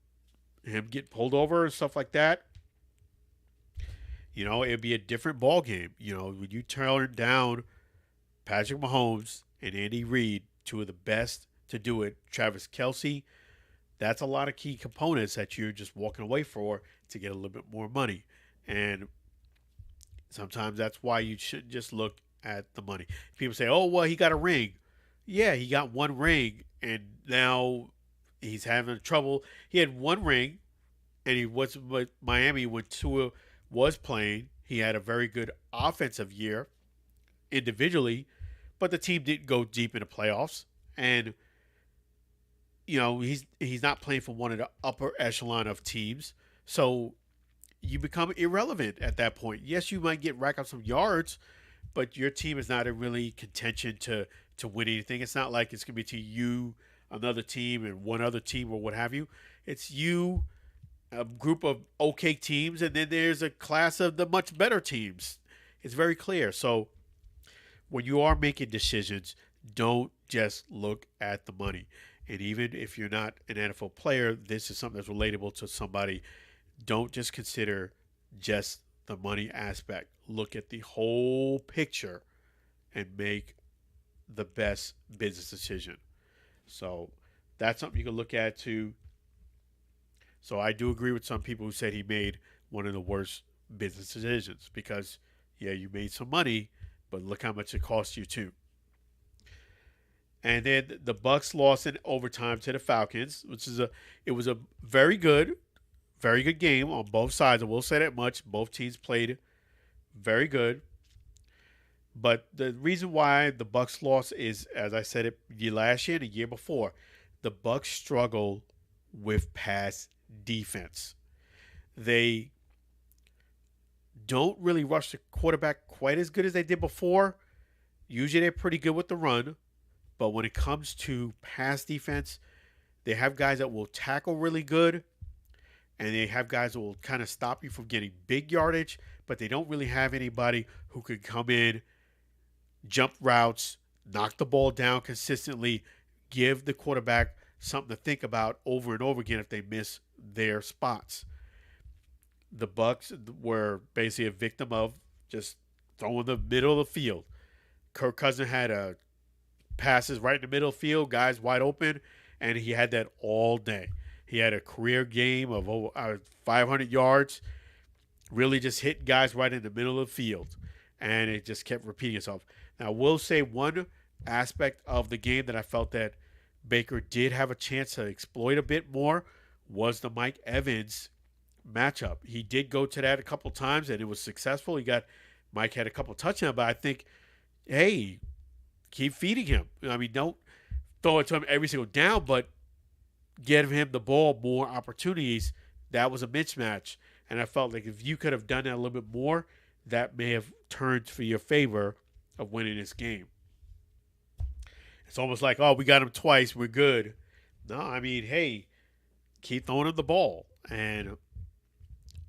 him getting pulled over and stuff like that. It'd be a different ball game. When you turn down Patrick Mahomes and Andy Reid, 2 of the best to do it, Travis Kelce, that's a lot of key components that you're just walking away for to get a little bit more money. And sometimes that's why you shouldn't just look at the money. People say, oh, well, he got a ring. Yeah, he got 1 ring, and now he's having trouble. He had 1 ring and he was with Miami when Tua was playing. He had a very good offensive year individually, but the team didn't go deep in the playoffs. And he's not playing for one of the upper echelon of teams, so you become irrelevant at that point. Yes, you might rack up some yards, but your team is not in really contention to win anything. It's not like it's going to be to you, another team, and one other team or what have you. It's you, a group of okay teams, and then there's a class of the much better teams. It's very clear. So when you are making decisions, don't just look at the money. And even if you're not an NFL player, this is something that's relatable to somebody. Don't just consider just the money aspect. Look at the whole picture and make the best business decision. So that's something you can look at too. So I do agree with some people who said he made one of the worst business decisions because, yeah, you made some money, but look how much it cost you too. And then the Bucks lost in overtime to the Falcons, which is it was a very good game on both sides. I will say that much. Both teams played very good. But the reason why the Bucks lost is, as I said it last year and the year before, the Bucks struggle with pass defense. They don't really rush the quarterback quite as good as they did before. Usually they're pretty good with the run. But when it comes to pass defense, they have guys that will tackle really good, and they have guys that will kind of stop you from getting big yardage, but they don't really have anybody who can come in, jump routes, knock the ball down consistently, give the quarterback something to think about over and over again if they miss their spots. The Bucks were basically a victim of just throwing the middle of the field. Kirk Cousins had passes right in the middle of the field, guys wide open, and he had that all day. He had a career game of over 500 yards, really just hit guys right in the middle of the field, and it just kept repeating itself. Now, I will say one aspect of the game that I felt that Baker did have a chance to exploit a bit more was the Mike Evans matchup. He did go to that a couple times, and it was successful. Mike had a couple touchdowns, but I think, hey, keep feeding him. I mean, don't throw it to him every single down, but give him the ball more opportunities. That was a mismatch. And I felt like if you could have done that a little bit more, that may have turned for your favor of winning this game. It's almost like, oh, we got him twice, we're good. No, I mean, hey, keep throwing him the ball. And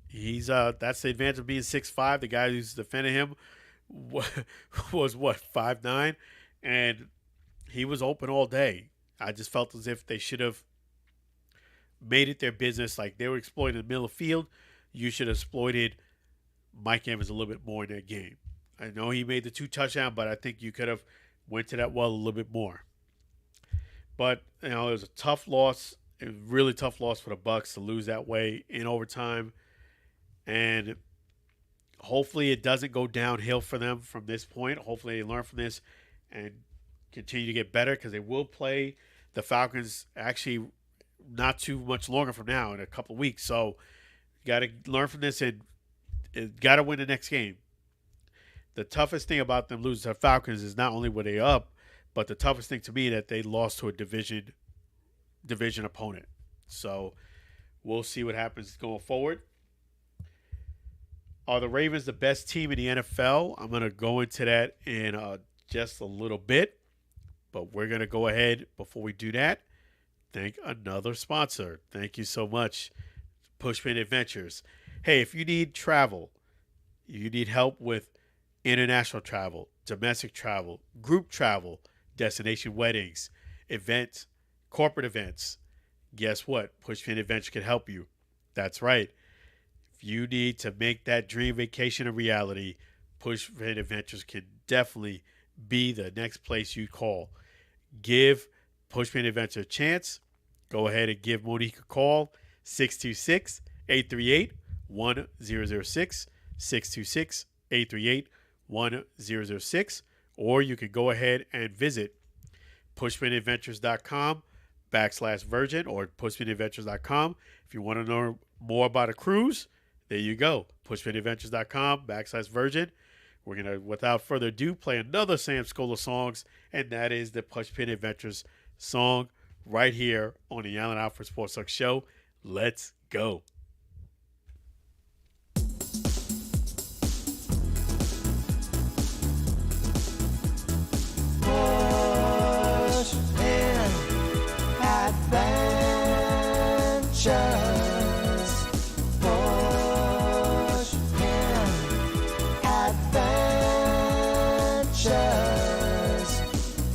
he's that's the advantage of being 6'5". The guy who's defending him was 5'9", and he was open all day. I just felt as if they should have made it their business. Like they were exploiting the middle of the field. You should have exploited Mike Evans a little bit more in that game. I know he made the 2 touchdowns, but I think you could have went to that well a little bit more. But it was a tough loss. It was a really tough loss for the Bucks to lose that way in overtime. And hopefully it doesn't go downhill for them from this point. Hopefully they learn from this and continue to get better, because they will play the Falcons actually not too much longer from now, in a couple of weeks. So you got to learn from this and got to win the next game. The toughest thing about them losing to the Falcons is not only were they up, but the toughest thing to me that they lost to a division opponent. So we'll see what happens going forward. Are the Ravens the best team in the NFL? I'm going to go into that in just a little bit. But we're going to go ahead, before we do that, thank another sponsor. Thank you so much, Pushpin Adventures. Hey, if you need travel, you need help with international travel, domestic travel, group travel, destination weddings, events, corporate events, guess what? Pushpin Adventure can help you. That's right. If you need to make that dream vacation a reality, Pushpin Adventures can definitely be the next place you call. Give Pushpin Adventure a chance. Go ahead and give Monique a call, 626-838-1006, 626-838-1006, or you can go ahead and visit pushpinadventures.com/virgin or pushpinadventures.com if you want to know more about a cruise, there you go. pushpinadventures.com/virgin. We're going to, without further ado, play another Sam Scola songs, and that is the Pushpin Adventures song right here on the Allen Alford Sports Talk Show. Let's go. Pushpin Adventures. Pushpin Adventures.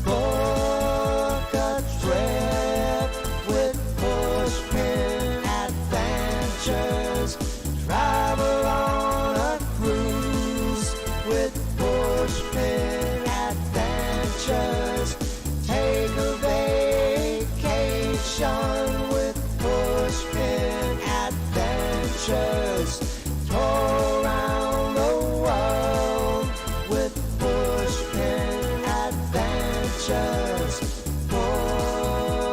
Book a trip with Pushpin Adventures. Travel on a cruise with Pushpin Adventures. Take a vacation with Pushpin Adventures. Tour around the world with Pushpin Adventures. Pushpin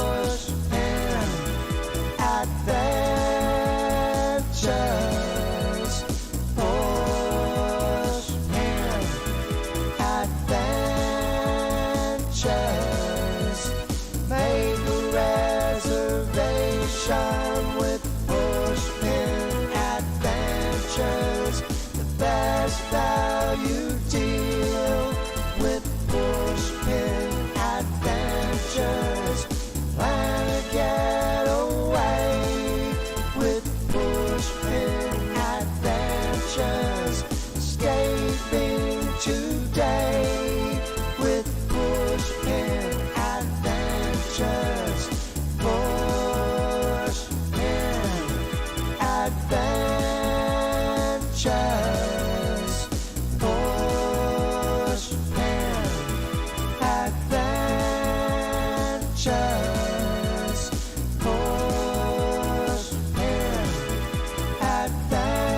Adventures. Pushpin Adventures. Make a reservation with Pushpin Adventures. The best value deal with Pushpin Adventures. Plan a getaway with Pushpin Adventures. Escaping today with Pushpin Adventures. Pushpin Adventures. Pushpin Adventures. Pushpin Adventures.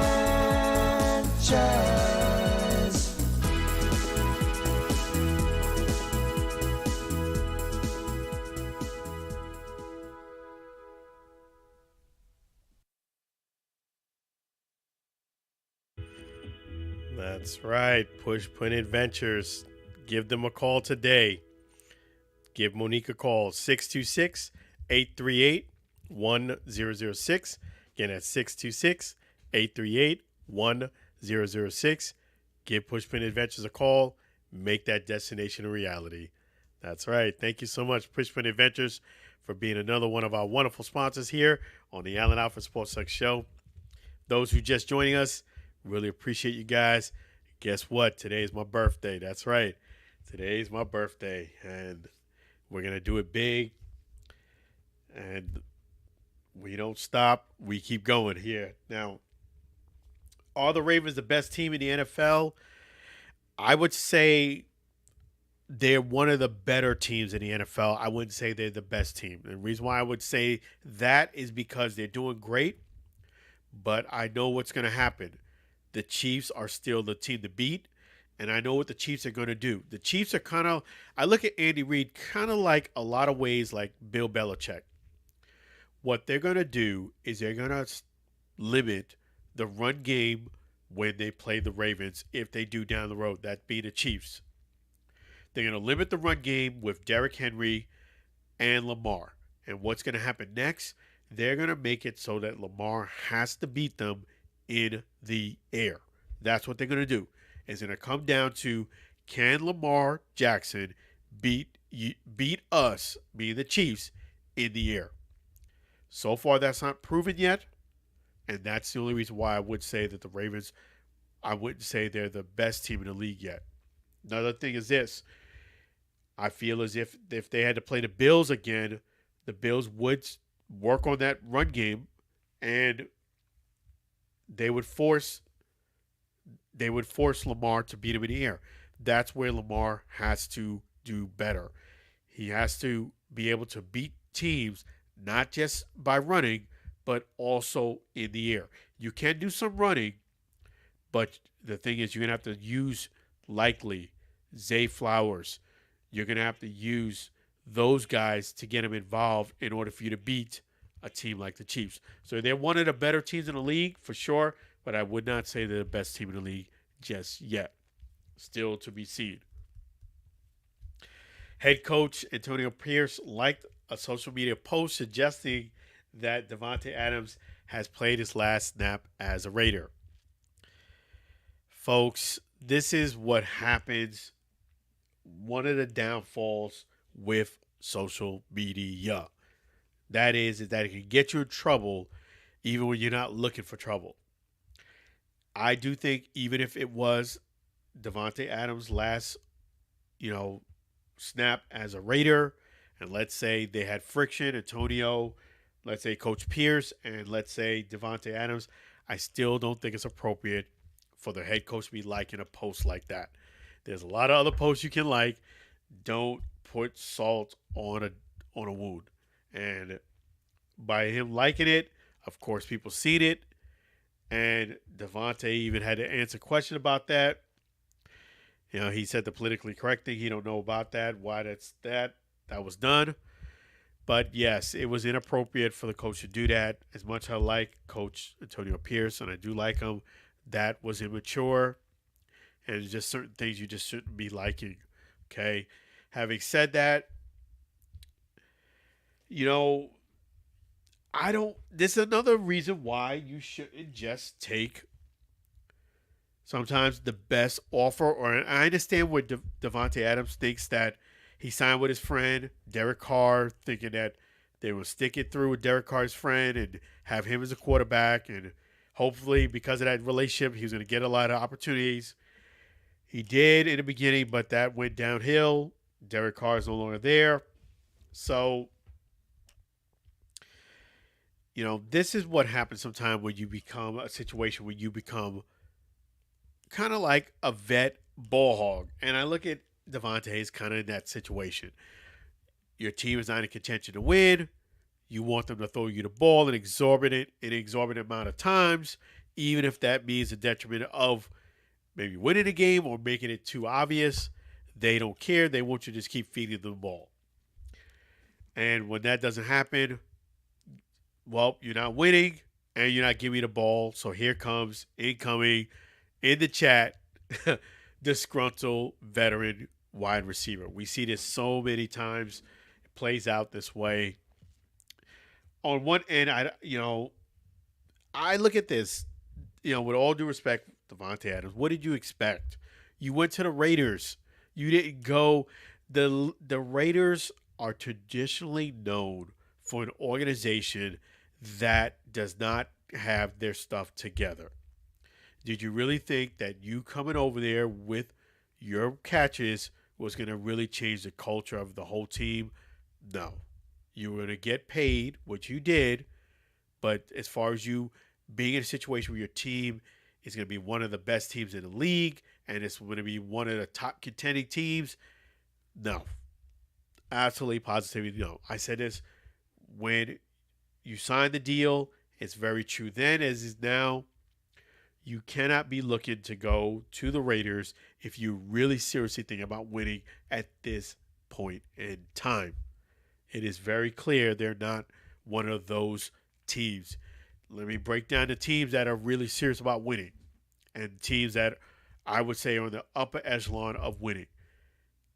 That's right. Pushpin Adventures. Give them a call today. Give Monique a call. 626-838-1006. Again, that's 626-838-1006. Give Pushpin Adventures a call. Make that destination a reality. That's right. Thank you so much, Pushpin Adventures, for being another one of our wonderful sponsors here on the Allen Alford Sports Talk Show. Those who just joining us, really appreciate you guys. Guess what? Today is my birthday. That's right. Today is my birthday, and we're going to do it big. And we don't stop. We keep going here. Now, are the Ravens the best team in the NFL? I would say they're one of the better teams in the NFL. I wouldn't say they're the best team. The reason why I would say that is because they're doing great, but I know what's going to happen. The Chiefs are still the team to beat, and I know what the Chiefs are going to do. The Chiefs are kind of, I look at Andy Reid kind of like a lot of ways like Bill Belichick. What they're going to do is they're going to limit the run game when they play the Ravens, if they do down the road, that be the Chiefs. They're going to limit the run game with Derrick Henry and Lamar. And what's going to happen next? They're going to make it so that Lamar has to beat them in the air. That's what they're going to do. It's going to come down to, can Lamar Jackson beat us, being the Chiefs, in the air? So far, that's not proven yet. And that's the only reason why I would say that the Ravens, I wouldn't say they're the best team in the league yet. Another thing is this. I feel as if they had to play the Bills again, the Bills would work on that run game, and they would force Lamar to beat him in the air. That's where Lamar has to do better. He has to be able to beat teams not just by running, but also in the air. You can do some running, but the thing is, you're going to have to use likely Zay Flowers. You're going to have to use those guys to get them involved in order for you to beat a team like the Chiefs. So they're one of the better teams in the league for sure, but I would not say they're the best team in the league just yet. Still to be seen. Head coach Antonio Pierce liked a social media post suggesting that Davante Adams has played his last snap as a Raider. Folks, this is what happens. One of the downfalls with social media. That is that it can get you in trouble even when you're not looking for trouble. I do think even if it was Davante Adams' last, snap as a Raider, and let's say they had friction, Antonio, let's say Coach Pierce, and let's say Davante Adams, I still don't think it's appropriate for the head coach to be liking a post like that. There's a lot of other posts you can like. Don't put salt on a wound. And by him liking it, of course, people seen it. And Davante even had to answer a question about that. He said the politically correct thing. He don't know about that. Why that was done. But yes, it was inappropriate for the coach to do that. As much as I like Coach Antonio Pierce, and I do like him, that was immature. And just certain things you just shouldn't be liking. Okay. Having said that, this is another reason why you shouldn't just take sometimes the best offer. Or I understand what Davante Adams thinks, that he signed with his friend Derek Carr, thinking that they will stick it through with Derek Carr's friend and have him as a quarterback. And hopefully because of that relationship, he was going to get a lot of opportunities. He did in the beginning, but that went downhill. Derek Carr is no longer there. So, this is what happens sometimes when you become a situation where you become kind of like a vet ball hog. And I look at Davante as kind of in that situation. Your team is not in contention to win. You want them to throw you the ball an exorbitant amount of times, even if that means a detriment of maybe winning a game or making it too obvious. They don't care. They want you to just keep feeding them the ball. And when that doesn't happen, well, you're not winning and you're not giving me the ball. So here comes incoming in the chat, disgruntled veteran wide receiver. We see this so many times. It plays out this way. On one end, I look at this, with all due respect, Davante Adams, what did you expect? You went to the Raiders. You didn't go. The Raiders are traditionally known for an organization that does not have their stuff together. Did you really think that you coming over there with your catches was going to really change the culture of the whole team? No. You were going to get paid, which you did, but as far as you being in a situation where your team is going to be one of the best teams in the league and it's going to be one of the top contending teams, no. Absolutely, positively, no. I said this when you signed the deal. It's very true then as is now. You cannot be looking to go to the Raiders if you really seriously think about winning at this point in time. It is very clear they're not one of those teams. Let me break down the teams that are really serious about winning and teams that I would say are on the upper echelon of winning.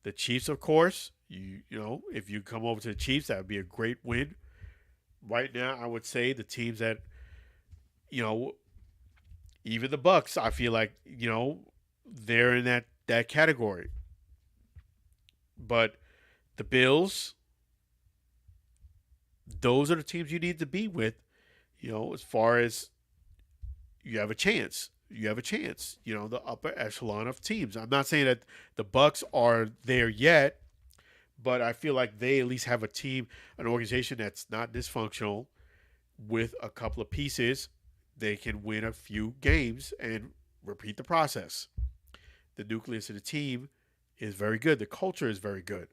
The Chiefs, of course, if you come over to the Chiefs, that would be a great win. Right now, I would say the teams that, even the Bucks, I feel like, they're in that category. But the Bills, those are the teams you need to be with, as far as you have a chance. You have a chance, the upper echelon of teams. I'm not saying that the Bucks are there yet, but I feel like they at least have a team, an organization that's not dysfunctional with a couple of pieces. They can win a few games and repeat the process. The nucleus of the team is very good. The culture is very good.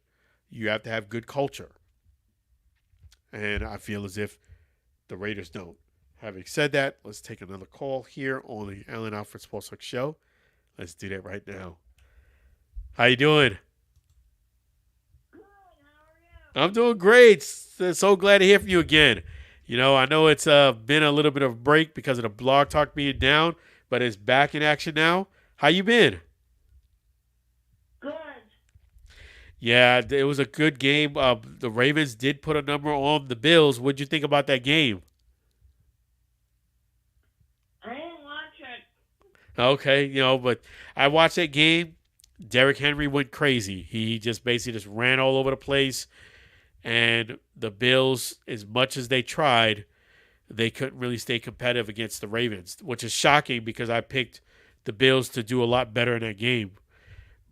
You have to have good culture. And I feel as if the Raiders don't. Having said that, let's take another call here on the Allen Alford Sports Talk Show. Let's do that right now. How you doing? Good. How are you? I'm doing great. So glad to hear from you again. I know it's been a little bit of a break because of the blog talk being down, but it's back in action now. How you been? Good. Yeah, it was a good game. The Ravens did put a number on the Bills. What'd you think about that game? I didn't watch it. Okay, but I watched that game. Derrick Henry went crazy. He just basically just ran all over the place, and the Bills, as much as they tried, they couldn't really stay competitive against the Ravens, which is shocking because I picked the Bills to do a lot better in that game.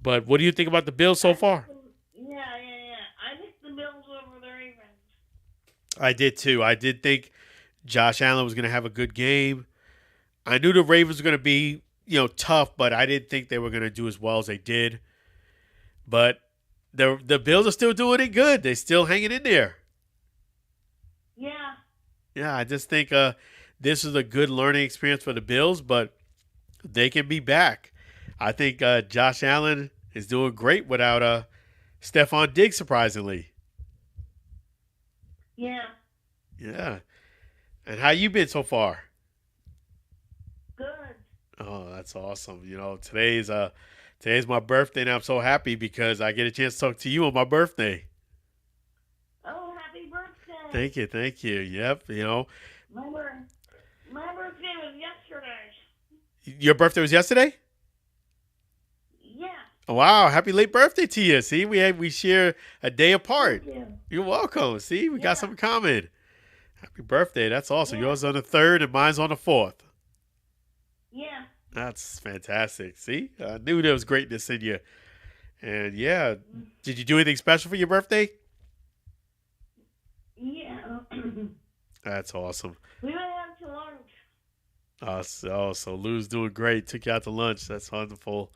But what do you think about the Bills so far? Yeah. I picked the Bills over the Ravens. I did too. I did think Josh Allen was going to have a good game. I knew the Ravens were going to be, tough, but I didn't think they were going to do as well as they did. But the Bills are still doing it good. They're still hanging in there. Yeah. Yeah, I just think this is a good learning experience for the Bills, but they can be back. I think Josh Allen is doing great without Stephon Diggs, surprisingly. Yeah. Yeah. And how you been so far? Good. Oh, that's awesome. Today's my birthday, and I'm so happy because I get a chance to talk to you on my birthday. Oh, happy birthday. Thank you. Yep, My birthday was yesterday. Your birthday was yesterday? Yeah. Oh, wow, happy late birthday to you. See, we share a day apart. Thank you. You're welcome. See, we got something in common. Happy birthday. That's awesome. Yeah. Yours on the 3rd and mine's on the 4th. Yeah. That's fantastic. See, I knew there was greatness in you. And yeah, did you do anything special for your birthday? Yeah. That's awesome. We went out to lunch. So Lou's doing great. Took you out to lunch. That's wonderful.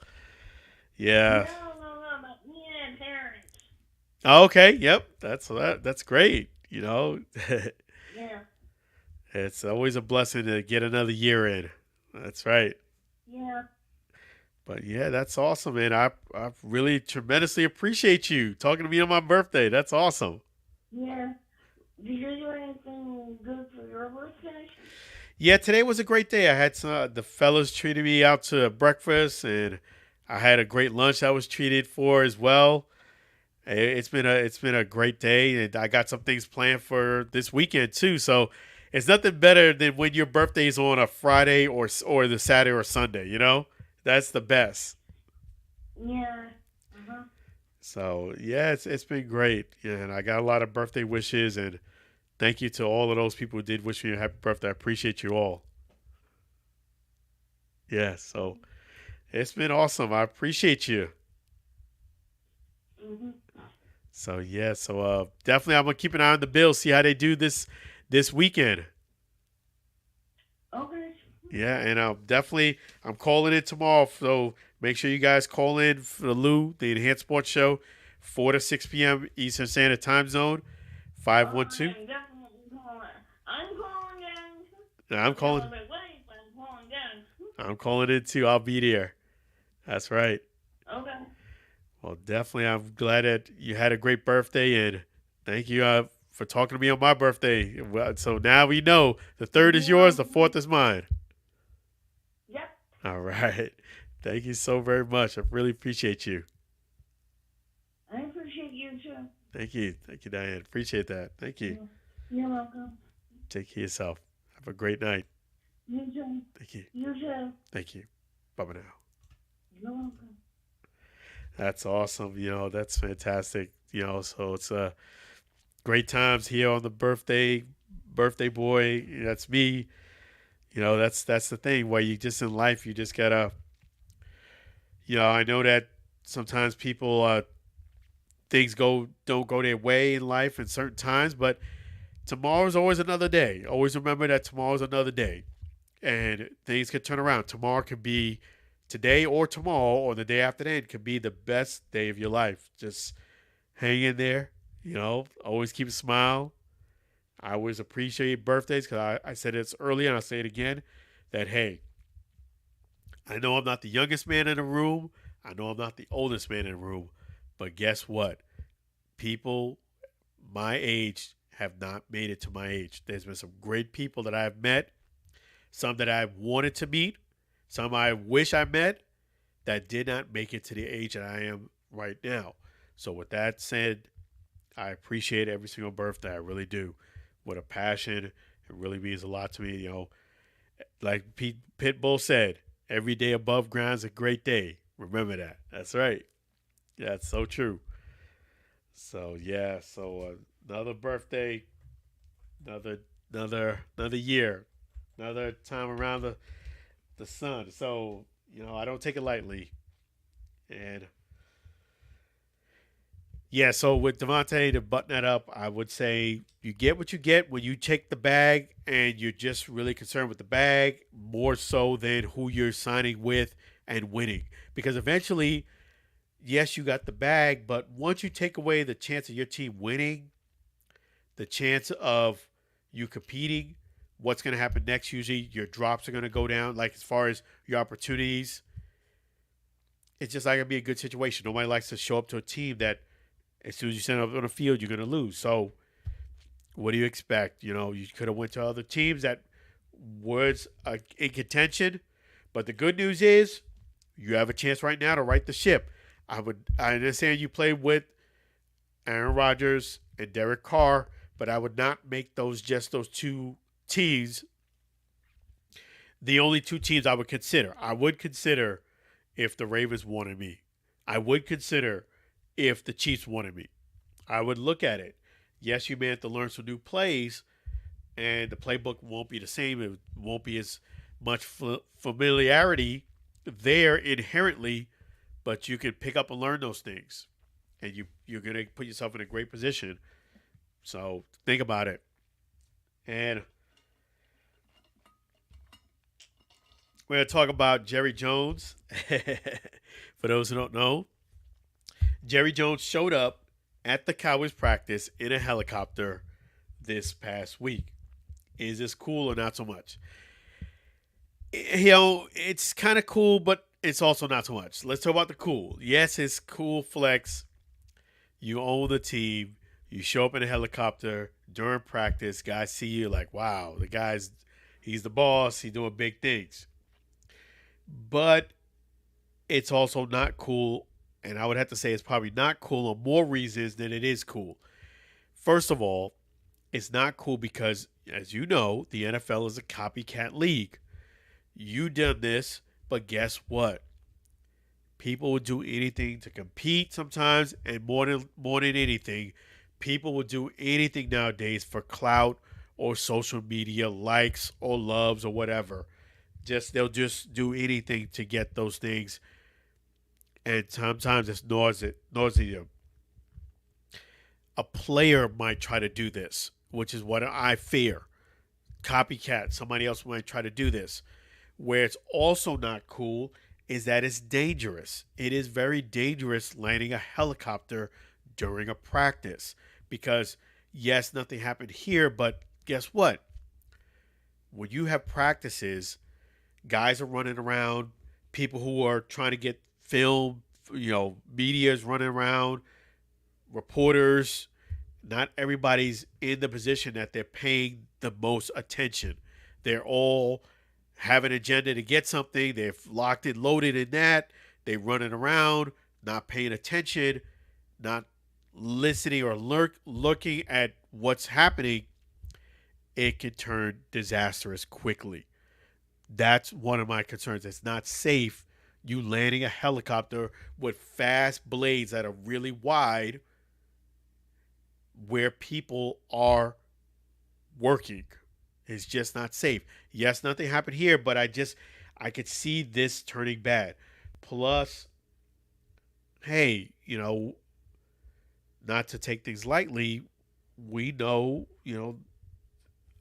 Yeah. No, but me and parents. Okay. Yep. That's great. Yeah. It's always a blessing to get another year in. That's right. Yeah. But yeah, that's awesome, man. I really tremendously appreciate you talking to me on my birthday. That's awesome. Yeah. Did you do anything good for your birthday? Yeah, today was a great day. I had the fellas treated me out to breakfast, and I had a great lunch I was treated for as well. It's been a great day, and I got some things planned for this weekend too. So it's nothing better than when your birthday is on a Friday or the Saturday or Sunday. That's the best. Yeah. So yeah, it's been great. Yeah, and I got a lot of birthday wishes, and thank you to all of those people who did wish me a happy birthday. I appreciate you all. Yeah, so it's been awesome. I appreciate you. So yeah, definitely I'm gonna keep an eye on the Bills, see how they do this weekend. Okay. Yeah, and I'm calling in tomorrow, so make sure you guys call in for the Enhanced Sports Show, 4 to 6 p.m. Eastern Standard Time Zone, 512. I'm definitely calling. I'm calling in. I'm calling. I'm calling in. I'm calling in too. I'll be there. That's right. Okay. Well, definitely, I'm glad that you had a great birthday, and thank you for talking to me on my birthday. Well, so now we know the 3rd is yours, the 4th is mine. Yep. All right. Thank you so very much. I really appreciate you. I appreciate you too. Thank you, Diane. Appreciate that. Thank you. You're welcome. Take care of yourself. Have a great night. You too. Thank you. You too. Thank you. Bye-bye now. You're welcome. That's awesome. That's fantastic. So it's great times here on the birthday boy. That's me. That's the thing where you just in life, you just gotta, I know that sometimes people, things don't go their way in life in certain times, but tomorrow's always another day. Always remember that tomorrow's another day, and things can turn around. Tomorrow could be today, or tomorrow, or the day after that could be the best day of your life. Just hang in there. Always keep a smile. I always appreciate birthdays because I said it earlier and I'll say it again that, hey, I know I'm not the youngest man in the room. I know I'm not the oldest man in the room. But guess what? People my age have not made it to my age. There's been some great people that I've met, some that I wanted to meet, some I wish I met that did not make it to the age that I am right now. So with that said, I appreciate every single birthday. I really do. With a passion, it really means a lot to me. Like Pitbull said, every day above ground is a great day. Remember that. That's right. Yeah, it's so true. So yeah, another birthday, another another year, another time around the sun. So I don't take it lightly. And yeah, so with Devontae, to button that up, I would say you get what you get when you take the bag and you're just really concerned with the bag more so than who you're signing with and winning. Because eventually, yes, you got the bag, but once you take away the chance of your team winning, the chance of you competing, what's going to happen next? Usually your drops are going to go down. Like as far as your opportunities, it's just not going to be a good situation. Nobody likes to show up to a team that as soon as you send up on the field, you're going to lose. So what do you expect? You could have went to other teams that was in contention. But the good news is you have a chance right now to right the ship. I understand you played with Aaron Rodgers and Derek Carr, but I would not make those two teams the only two teams I would consider. I would consider if the Ravens wanted me. I would consider if the Chiefs wanted me. I would look at it. Yes, you may have to learn some new plays, and the playbook won't be the same. It won't be as much familiarity there inherently, but you can pick up and learn those things, and you're going to put yourself in a great position. So think about it. And we're going to talk about Jerry Jones. For those who don't know, Jerry Jones showed up at the Cowboys practice in a helicopter this past week. Is this cool or not so much? It's kind of cool, but it's also not so much. Let's talk about the cool. Yes, it's cool flex. You own the team. You show up in a helicopter during practice. Guys see you like, wow, he's the boss. He's doing big things. But it's also not cool. And I would have to say it's probably not cool on more reasons than it is cool. First of all, it's not cool because, as you know, the NFL is a copycat league. You done this, but guess what? People will do anything to compete sometimes, and more than anything, people will do anything nowadays for clout or social media likes or loves or whatever. They'll just do anything to get those things. And sometimes it's nauseating. A player might try to do this, which is what I fear. Copycat. Somebody else might try to do this. Where it's also not cool is that it's dangerous. It is very dangerous landing a helicopter during a practice. Because, yes, nothing happened here, but guess what? When you have practices, guys are running around, people who are trying to get film, media's running around, reporters. Not everybody's in the position that they're paying the most attention. They're all have an agenda to get something. They're locked and loaded in that. They're running around, not paying attention, not listening or looking at what's happening. It can turn disastrous quickly. That's one of my concerns. It's not safe. You landing a helicopter with fast blades that are really wide where people are working. It's just not safe. Yes, nothing happened here, but I could see this turning bad. Plus, hey, not to take things lightly, we know,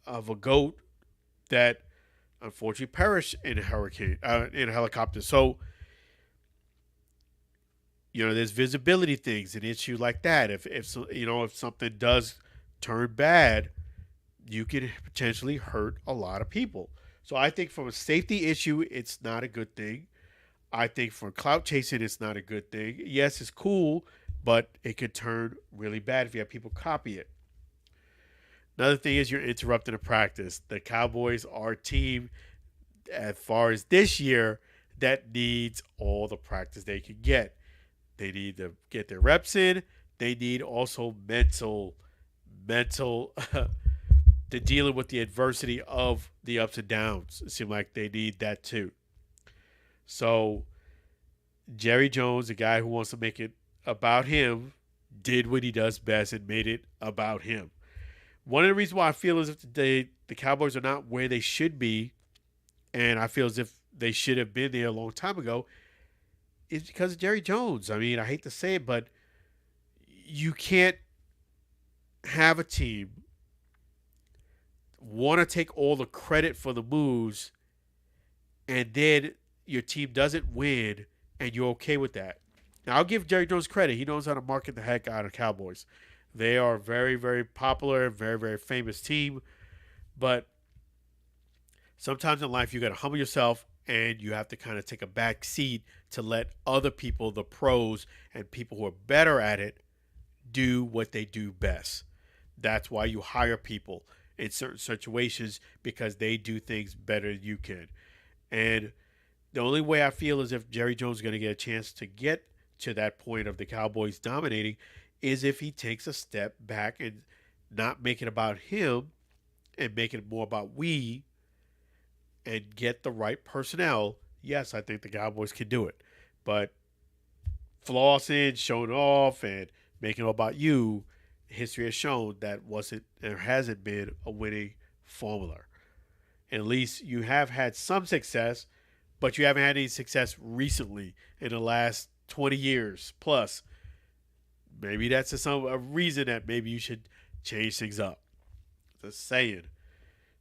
of a GOAT that unfortunately perished in a helicopter. So, there's visibility things, an issue like that. If something does turn bad, you can potentially hurt a lot of people. So I think from a safety issue, it's not a good thing. I think for clout chasing, it's not a good thing. Yes, it's cool, but it could turn really bad if you have people copy it. Another thing is you're interrupting a practice. The Cowboys are a team, as far as this year, that needs all the practice they can get. They need to get their reps in. They need also mental to dealing with the adversity of the ups and downs. It seems like they need that too. So Jerry Jones, the guy who wants to make it about him, did what he does best and made it about him. One of the reasons why I feel as if the Cowboys are not where they should be, and I feel as if they should have been there a long time ago, is because of Jerry Jones. I mean, I hate to say it, but you can't have a team want to take all the credit for the moves and then your team doesn't win and you're okay with that. Now, I'll give Jerry Jones credit. He knows how to market the heck out of Cowboys. They are a very, very popular, very, very famous team. But sometimes in life, you got to humble yourself and you have to kind of take a back seat to let other people, the pros and people who are better at it, do what they do best. That's why you hire people in certain situations, because they do things better than you can. And the only way I feel is if Jerry Jones is going to get a chance to get to that point of the Cowboys dominating is if he takes a step back and not make it about him and make it more about we and get the right personnel. Yes, I think the Cowboys can do it. But flossing, showing off, and making it all about you, history has shown that wasn't or hasn't been a winning formula. At least you have had some success, but you haven't had any success recently in the last 20 years plus. Maybe that's a reason that maybe you should change things up. Just saying.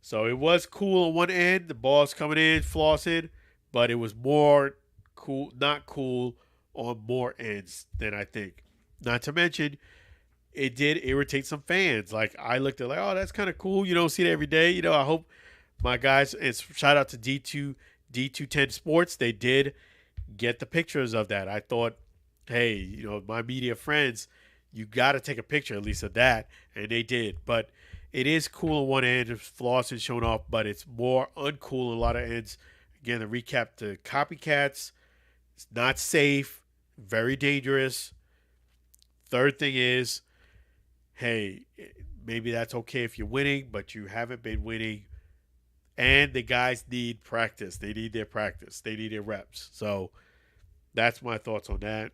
So it was cool on one end, the ball's coming in, flossing, but it was more cool, not cool on more ends than I think. Not to mention, it did irritate some fans. Like, I looked at oh, that's kind of cool. You don't see it every day. I hope my guys, and shout out to D210 Sports. They did get the pictures of that. I thought, hey, my media friends, you got to take a picture at least of that. And they did. But it is cool on one end, flossing showing off, but it's more uncool on a lot of ends. Again, to recap, the copycats, it's not safe, very dangerous. Third thing is, hey, maybe that's okay if you're winning, but you haven't been winning. And the guys need practice. They need their practice. They need their reps. So that's my thoughts on that.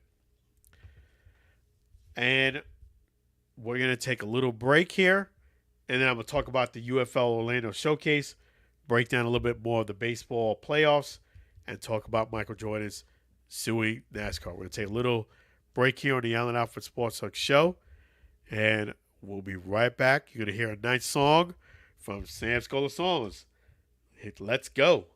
And we're going to take a little break here. And then I'm going to talk about the UFL Orlando Showcase, break down a little bit more of the baseball playoffs, and talk about Michael Jordan's suing NASCAR. We're going to take a little break here on the Alford Sports Talk Show. And we'll be right back. You're going to hear a nice song from Sam Scholar Songs. Let's go.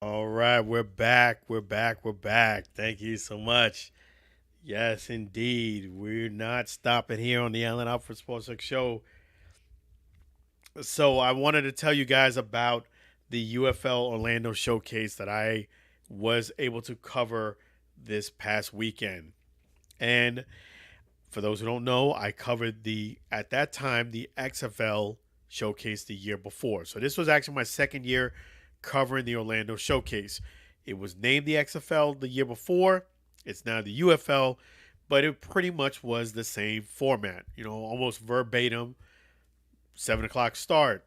All right, we're back. We're back. We're back. Thank you so much. Yes, indeed. We're not stopping here on the Alford Sports Talk Show. So I wanted to tell you guys about the UFL Orlando Showcase that I was able to cover this past weekend. And for those who don't know, I covered at that time, the XFL Showcase the year before. So this was actually my second year covering the Orlando Showcase. It was named the XFL the year before. It's now the UFL, but it pretty much was the same format, almost verbatim. 7 o'clock start,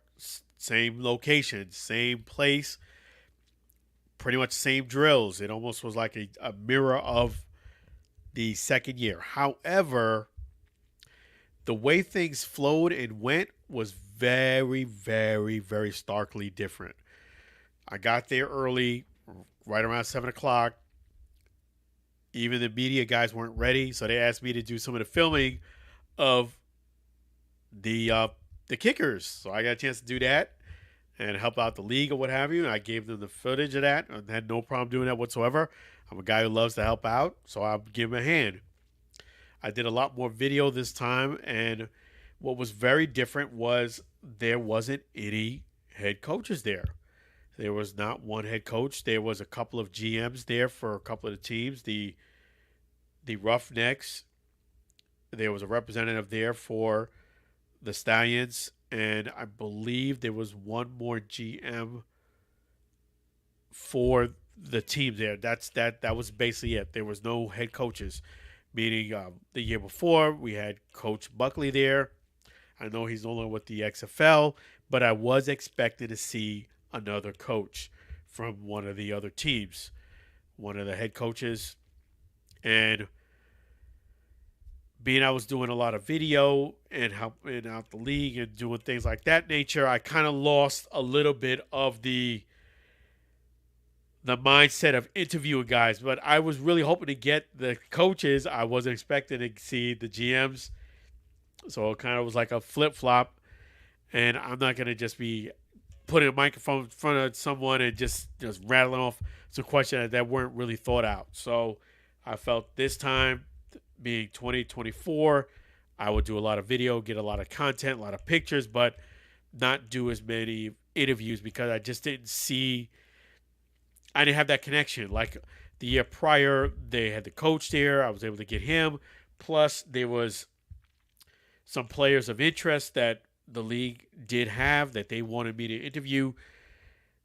same location, same place, pretty much same drills. It almost was like a mirror of the second year. However, the way things flowed and went was very, very, very starkly different. I got there early, right around 7 o'clock. Even the media guys weren't ready, so they asked me to do some of the filming of the kickers. So I got a chance to do that and help out the league or what have you. And I gave them the footage of that and had no problem doing that whatsoever. I'm a guy who loves to help out, so I'll give him a hand. I did a lot more video this time, and what was very different was there wasn't any head coaches there. There was not one head coach. There was a couple of GMs there for a couple of the teams. The Roughnecks, there was a representative there for the Stallions, and I believe there was one more GM for the team there. That was basically it. There was no head coaches, meaning the year before we had Coach Buckley there. I know he's no longer with the XFL, but I was expecting to see another coach from one of the other teams, one of the head coaches. And being I was doing a lot of video and helping out the league and doing things like that nature, I kind of lost a little bit of the mindset of interviewing guys. But I was really hoping to get the coaches. I wasn't expecting to see the GMs. So it kind of was like a flip-flop. And I'm not going to just be putting a microphone in front of someone and just rattling off some questions that weren't really thought out. So I felt this time, being 2024, I would do a lot of video, get a lot of content, a lot of pictures, but not do as many interviews because I just didn't have that connection. Like the year prior, they had the coach there. I was able to get him. Plus, there was some players of interest that the league did have that they wanted me to interview,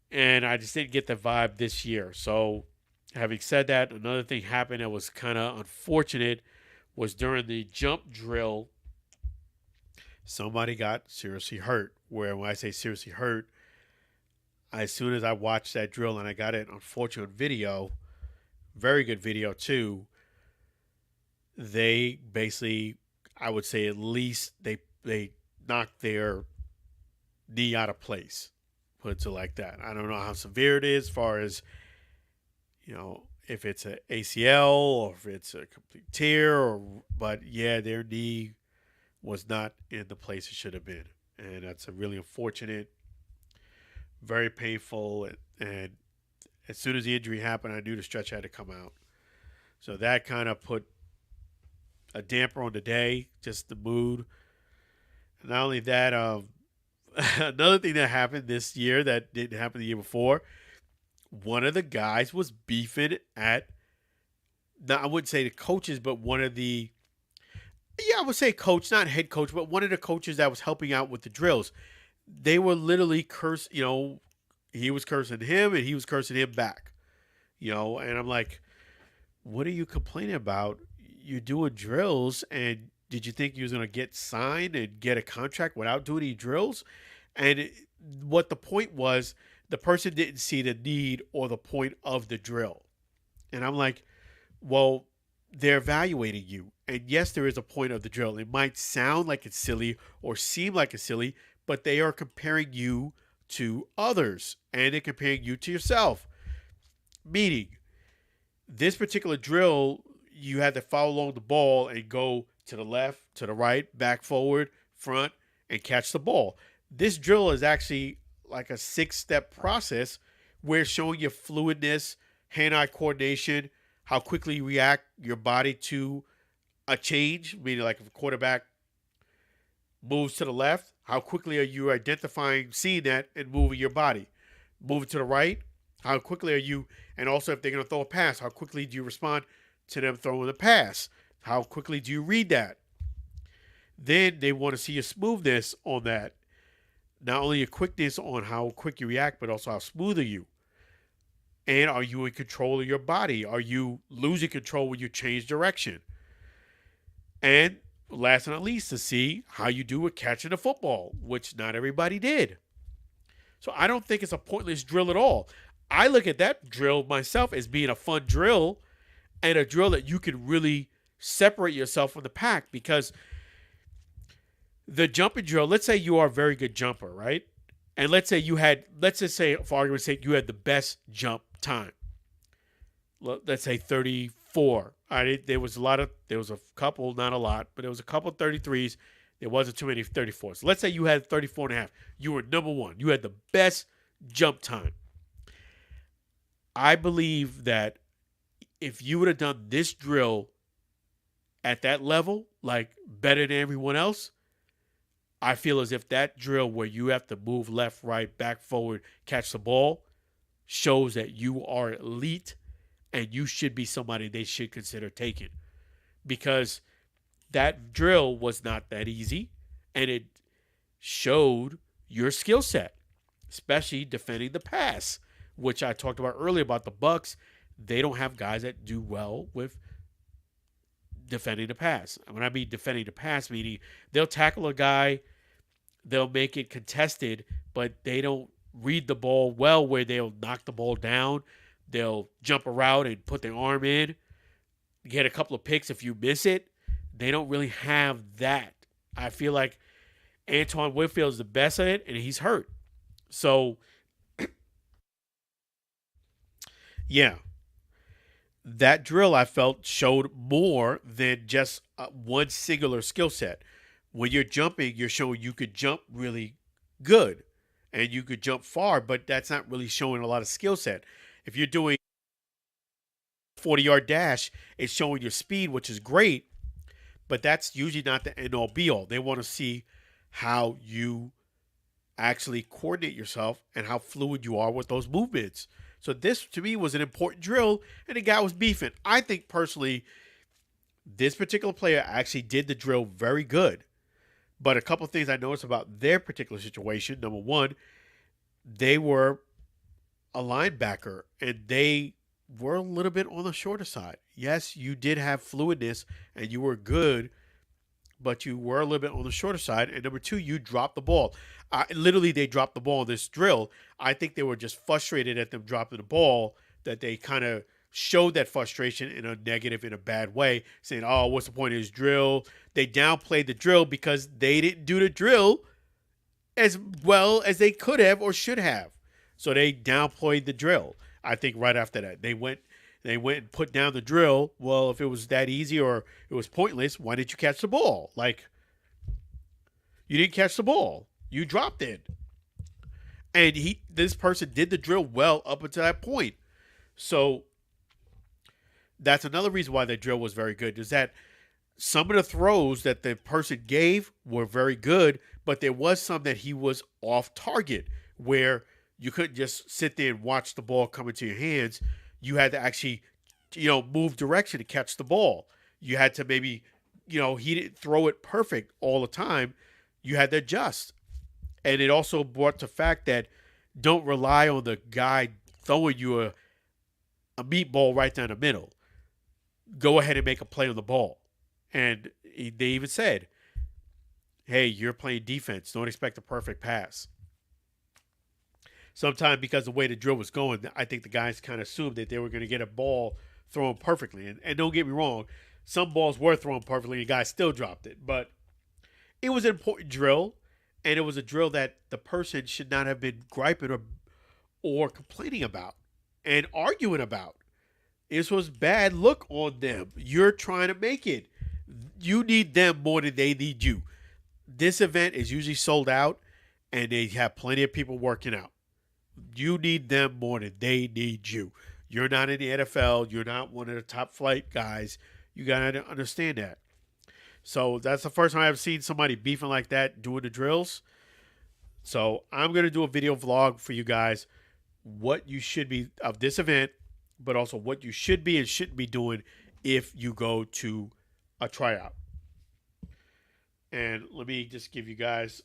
and I just didn't get the vibe this year. So having said that, another thing happened that was kind of unfortunate was during the jump drill, somebody got seriously hurt. Where when I say seriously hurt, as soon as I watched that drill and I got it unfortunate video, very good video too, they basically, I would say at least they knocked their knee out of place, put it like that. I don't know how severe it is as far as, if it's an ACL or if it's a complete tear, but yeah, their knee was not in the place it should have been. And that's a really unfortunate, very painful. And as soon as the injury happened, I knew the stretch had to come out. So that kind of put a damper on the day, just the mood. And not only that, another thing that happened this year that didn't happen the year before, one of the guys was beefing at, now I wouldn't say the coaches, but I would say coach, not head coach, but one of the coaches that was helping out with the drills. They were literally cursing, he was cursing him and he was cursing him back, and I'm like, what are you complaining about? You're doing drills, and did you think you was going to get signed and get a contract without doing any drills? And what the point was, the person didn't see the need or the point of the drill. And I'm like, well, they're evaluating you. And yes, there is a point of the drill. It might sound like it's silly or seem like it's silly, but they are comparing you to others and they're comparing you to yourself. Meaning, this particular drill, you had to follow along the ball and go to the left, to the right, back, forward, front, and catch the ball. This drill is actually like a 6-step process where showing your fluidness, hand-eye coordination, how quickly you react your body to a change, meaning like if a quarterback moves to the left, how quickly are you identifying, seeing that, and moving your body? Moving to the right, how quickly are you, and also if they're going to throw a pass, how quickly do you respond to them throwing the pass? How quickly do you read that? Then they want to see your smoothness on that. Not only your quickness on how quick you react, but also how smooth are you. And are you in control of your body? Are you losing control when you change direction? And last but not least, to see how you do with catching the football, which not everybody did. So I don't think it's a pointless drill at all. I look at that drill myself as being a fun drill and a drill that you can really separate yourself from the pack, because the jumping drill, let's say you are a very good jumper, right? And let's just say, for argument's sake, you had the best jump time. Let's say 34. There was a couple, not a lot, but there was a couple 33s. There wasn't too many 34s. Let's say you had 34 and a half. You were number one. You had the best jump time. I believe that if you would have done this drill at that level, like better than everyone else, I feel as if that drill where you have to move left, right, back, forward, catch the ball, shows that you are elite and you should be somebody they should consider taking. Because that drill was not that easy, and it showed your skill set, especially defending the pass, which I talked about earlier about the Bucks. They don't have guys that do well with defending the pass. When I mean defending the pass, meaning they'll tackle a guy, they'll make it contested, but they don't read the ball well, where they'll knock the ball down. They'll jump around and put their arm in, get a couple of picks if you miss it. They don't really have that. I feel like Antoine Winfield's the best at it, and he's hurt. So, yeah. That drill, I felt, showed more than just one singular skill set. When you're jumping, you're showing you could jump really good and you could jump far, but that's not really showing a lot of skill set. If you're doing a 40-yard dash, it's showing your speed, which is great, but that's usually not the end-all be-all. They want to see how you actually coordinate yourself and how fluid you are with those movements. So this, to me, was an important drill, and the guy was beefing. I think, personally, this particular player actually did the drill very good. But a couple of things I noticed about their particular situation. Number one, they were a linebacker, and they were a little bit on the shorter side. Yes, you did have fluidness, and you were good, but you were a little bit on the shorter side. And number two, you dropped the ball. Literally, they dropped the ball in this drill. I think they were just frustrated at them dropping the ball, that they kind of showed that frustration in a negative, in a bad way, saying, oh, what's the point of this drill? They downplayed the drill because they didn't do the drill as well as they could have or should have. So they downplayed the drill. I think right after that, they went and put down the drill. Well, if it was that easy or it was pointless, why didn't you catch the ball? Like, you didn't catch the ball. You dropped it. And this person did the drill well up until that point. So that's another reason why the drill was very good, is that some of the throws that the person gave were very good, but there was some that he was off target, where you couldn't just sit there and watch the ball come into your hands. You had to actually, move direction to catch the ball. You had to maybe, he didn't throw it perfect all the time. You had to adjust. And it also brought the fact that don't rely on the guy throwing you a meatball right down the middle. Go ahead and make a play on the ball. And they even said, hey, you're playing defense. Don't expect a perfect pass. Sometimes because the way the drill was going, I think the guys kind of assumed that they were going to get a ball thrown perfectly. And don't get me wrong, some balls were thrown perfectly and guys still dropped it. But it was an important drill, and it was a drill that the person should not have been griping or complaining about and arguing about. This was bad look on them. You're trying to make it. You need them more than they need you. This event is usually sold out, and they have plenty of people working out. You need them more than they need you. You're not in the NFL. You're not one of the top flight guys. You got to understand that. So that's the first time I've seen somebody beefing like that doing the drills. So I'm going to do a video vlog for you guys what you should be of this event, but also what you should be and shouldn't be doing if you go to a tryout. And let me just give you guys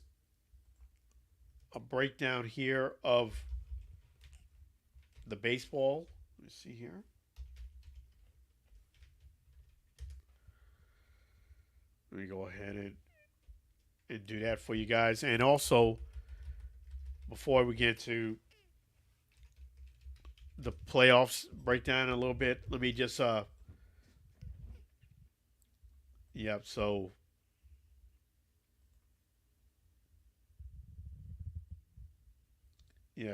a breakdown here of the baseball. Let me see here. Let me go ahead and do that for you guys. And also, before we get to the playoffs breakdown a little bit, let me just so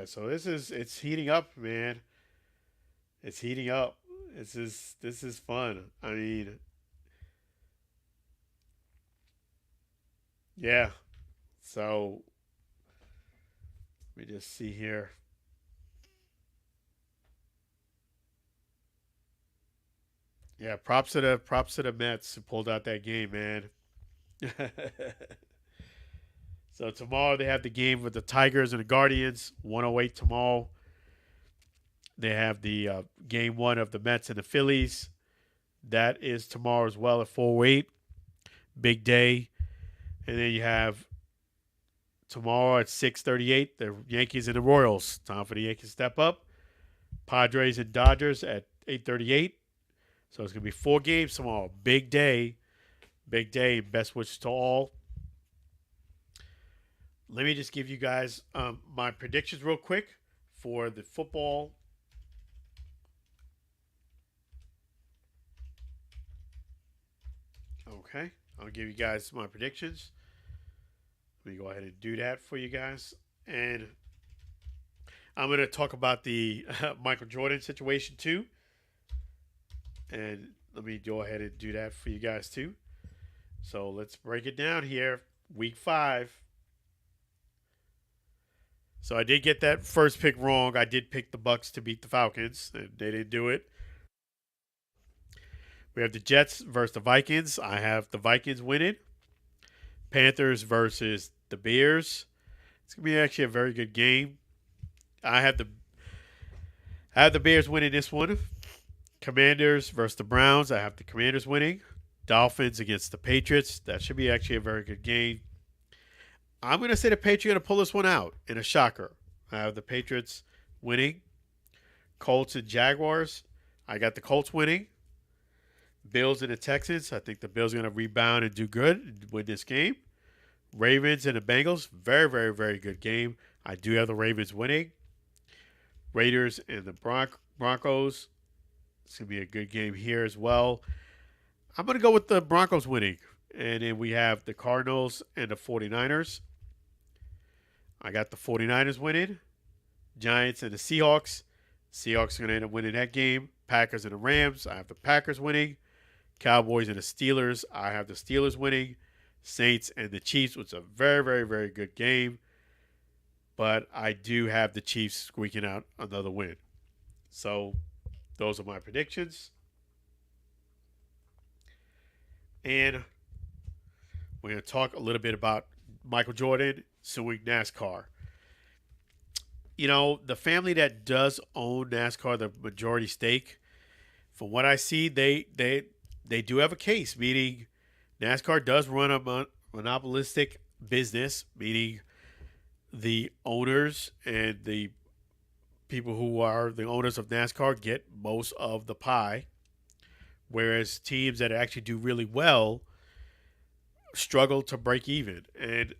so it's heating up, man. It's heating up. This is fun. I mean, yeah. So let me just see here. Yeah, props to the Mets who pulled out that game, man. So tomorrow they have the game with the Tigers and the Guardians, 108 tomorrow. They have the game one of the Mets and the Phillies. That is tomorrow as well at 4:08. Big day. And then you have tomorrow at 6:38, the Yankees and the Royals. Time for the Yankees to step up. Padres and Dodgers at 8:38. So it's going to be 4 games tomorrow. Big day. Big day. Best wishes to all. Let me just give you guys my predictions real quick for the football. Okay. I'll give you guys my predictions. Let me go ahead and do that for you guys. And I'm going to talk about the Michael Jordan situation too. And let me go ahead and do that for you guys too. So let's break it down here. Week 5. So I did get that first pick wrong. I did pick the Bucks to beat the Falcons, and they didn't do it. We have the Jets versus the Vikings. I have the Vikings winning. Panthers versus the Bears. It's going to be actually a very good game. I have the Bears winning this one. Commanders versus the Browns. I have the Commanders winning. Dolphins against the Patriots. That should be actually a very good game. I'm going to say the Patriots are going to pull this one out in a shocker. I have the Patriots winning. Colts and Jaguars. I got the Colts winning. Bills and the Texans. I think the Bills are going to rebound and do good and win this game. Ravens and the Bengals. Very, very, very good game. I do have the Ravens winning. Raiders and the Broncos. It's going to be a good game here as well. I'm going to go with the Broncos winning. And then we have the Cardinals and the 49ers. I got the 49ers winning. Giants and the Seahawks. Seahawks are going to end up winning that game. Packers and the Rams. I have the Packers winning. Cowboys and the Steelers. I have the Steelers winning. Saints and the Chiefs, which is a very, very, very good game. But I do have the Chiefs squeaking out another win. So those are my predictions. And we're going to talk a little bit about Michael Jordan suing NASCAR. You know, the family that does own NASCAR, the majority stake, from what I see, they do have a case, meaning NASCAR does run a monopolistic business, meaning the owners and the people who are the owners of NASCAR get most of the pie, whereas teams that actually do really well struggle to break even. And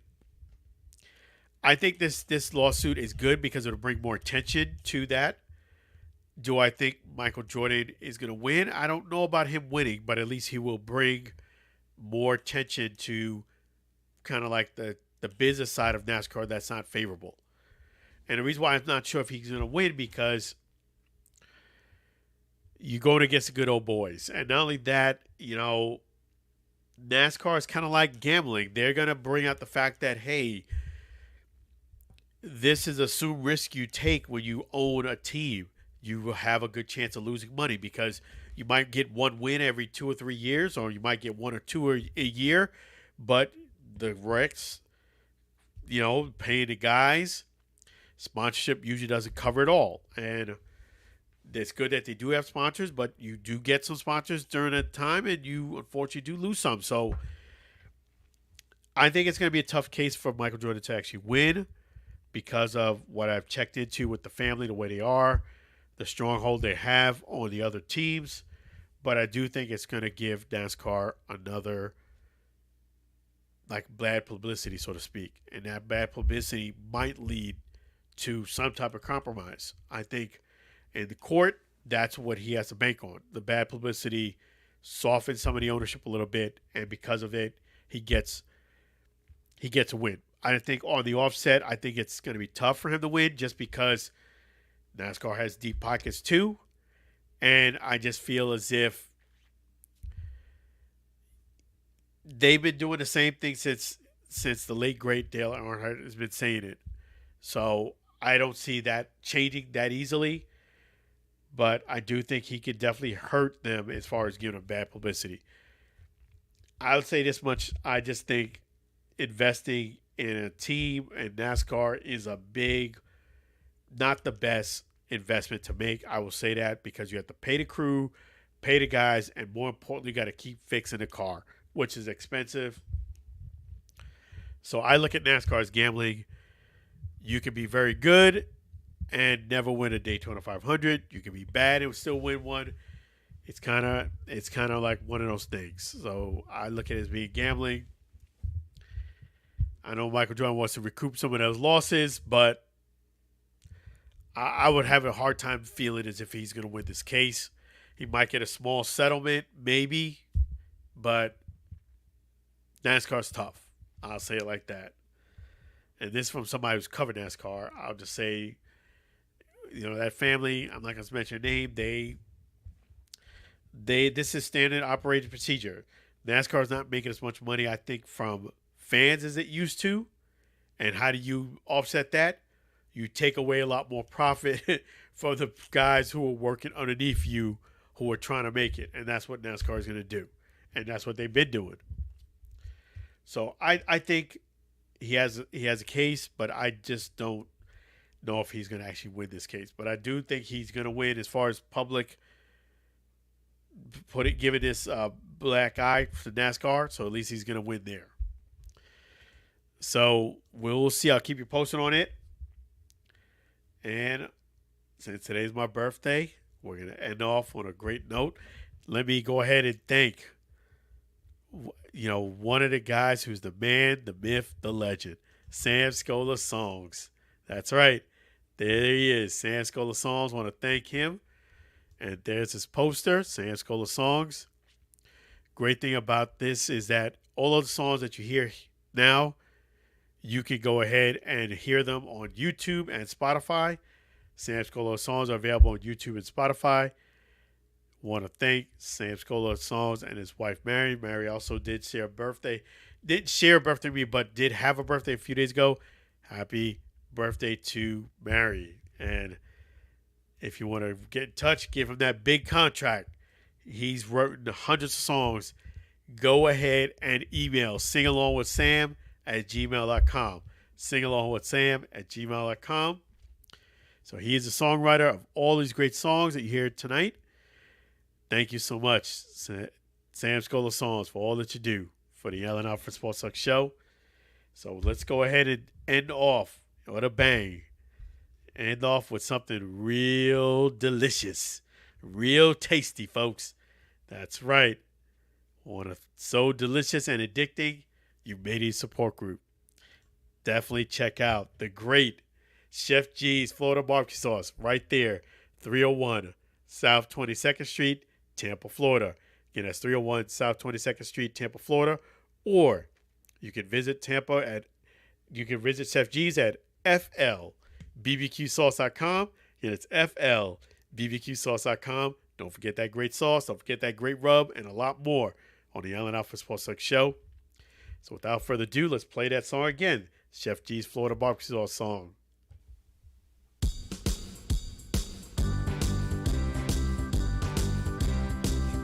I think this lawsuit is good because it'll bring more attention to that. Do I think Michael Jordan is going to win? I don't know about him winning, but at least he will bring more attention to kind of like the business side of NASCAR that's not favorable. And the reason why I'm not sure if he's going to win because you're going against the good old boys. And not only that, you know, NASCAR is kind of like gambling. They're going to bring out the fact that, hey, this is assumed risk you take when you own a team. You will have a good chance of losing money because you might get one win every 2 or 3 years, or you might get one or two a year. But the Rex, paying the guys, sponsorship usually doesn't cover it all. And it's good that they do have sponsors, but you do get some sponsors during that time, and you unfortunately do lose some. So I think it's going to be a tough case for Michael Jordan to actually win because of what I've checked into with the family, the way they are, the stronghold they have on the other teams. But I do think it's going to give NASCAR another bad publicity, so to speak. And that bad publicity might lead to some type of compromise. I think in the court, that's what he has to bank on. The bad publicity softens some of the ownership a little bit, and because of it, he gets a win. I think on the offset, I think it's going to be tough for him to win just because NASCAR has deep pockets too. And I just feel as if they've been doing the same thing since the late, great Dale Earnhardt has been saying it. So I don't see that changing that easily. But I do think he could definitely hurt them as far as giving them bad publicity. I'll say this much. I just think investing in a team and NASCAR is a big, not the best investment to make. I will say that because you have to pay the crew, pay the guys, and more importantly, you got to keep fixing the car, which is expensive. So I look at NASCAR as gambling. You can be very good and never win a Daytona 500. You can be bad and still win one. It's kind of like one of those things. So I look at it as being gambling. I know Michael Jordan wants to recoup some of those losses, but I would have a hard time feeling as if he's going to win this case. He might get a small settlement, maybe, but NASCAR's tough. I'll say it like that. And this from somebody who's covered NASCAR. I'll just say, that family, I'm not going to mention their name, this is standard operating procedure. NASCAR is not making as much money, I think, from fans as it used to. And how do you offset that? You take away a lot more profit from the guys who are working underneath you who are trying to make it. And that's what NASCAR is going to do. And that's what they've been doing. So I think he has a case, but I just don't know if he's going to actually win this case. But I do think he's going to win as far as public giving this black eye for NASCAR. So at least he's going to win there. So we'll see. I'll keep you posted on it. And since today's my birthday, we're going to end off on a great note. Let me go ahead and thank, one of the guys who's the man, the myth, the legend, Sam Scola Songs. That's right. There he is. Sam Scola Songs. Want to thank him. And there's his poster, Sam Scola Songs. Great thing about this is that all of the songs that you hear now, you can go ahead and hear them on YouTube and Spotify. Sam Scola Songs are available on YouTube and Spotify. Want to thank Sam Scola Songs and his wife, Mary. Mary also did share a birthday. Didn't share a birthday with me, but did have a birthday a few days ago. Happy birthday to Mary. And if you want to get in touch, give him that big contract. He's written hundreds of songs. Go ahead and email singalongwithsam@gmail.com. Singalongwithsam@gmail.com. So he is a songwriter of all these great songs that you hear tonight. Thank you so much, Sam Scola Songs, for all that you do for the Allen Alford Sports Talk Show. So let's go ahead and end off with a bang. End off with something real delicious, real tasty, folks. That's right. So delicious and addicting, you made a support group. Definitely check out the great Chef G's Florida Barbecue Sauce right there, 301 South 22nd Street, Tampa, Florida. Again, that's 301 South 22nd Street, Tampa, Florida. Or you can visit Chef G's at FLBBQSauce.com. Again, it's FLBBQSauce.com. Don't forget that great sauce. Don't forget that great rub and a lot more on the Allen Alford Sports Talk Show. So without further ado, let's play that song again. Chef G's Florida Barbecue Sauce song.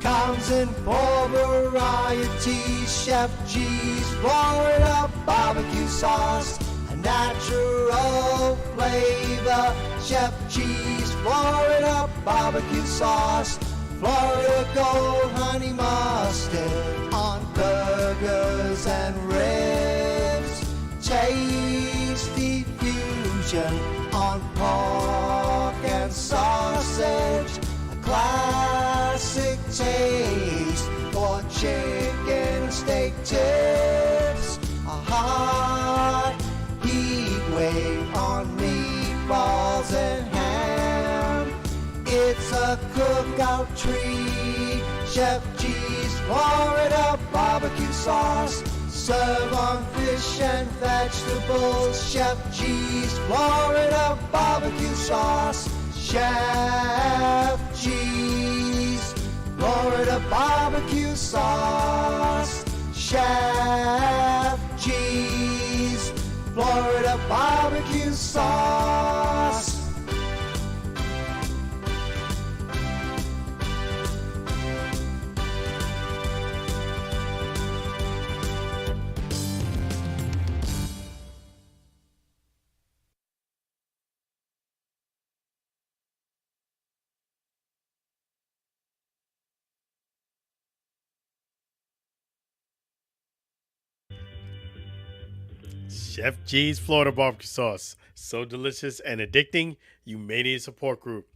comes in four varieties. Chef G's Florida barbecue sauce, a natural flavor. Chef G's Florida barbecue sauce, Florida Gold Honey Mustard on burgers and ribs. Tasty fusion on pork and sausage. A classic taste for chicken steak tips. A hot heat wave on meatballs and ham. It's a cookout treat. Chef G's Florida barbecue sauce, serve on fish and vegetables. Chef G's Florida barbecue sauce. Chef G's Florida barbecue sauce. Chef G's Florida barbecue sauce. Chef G's Florida barbecue sauce. So delicious and addicting, you may need a support group.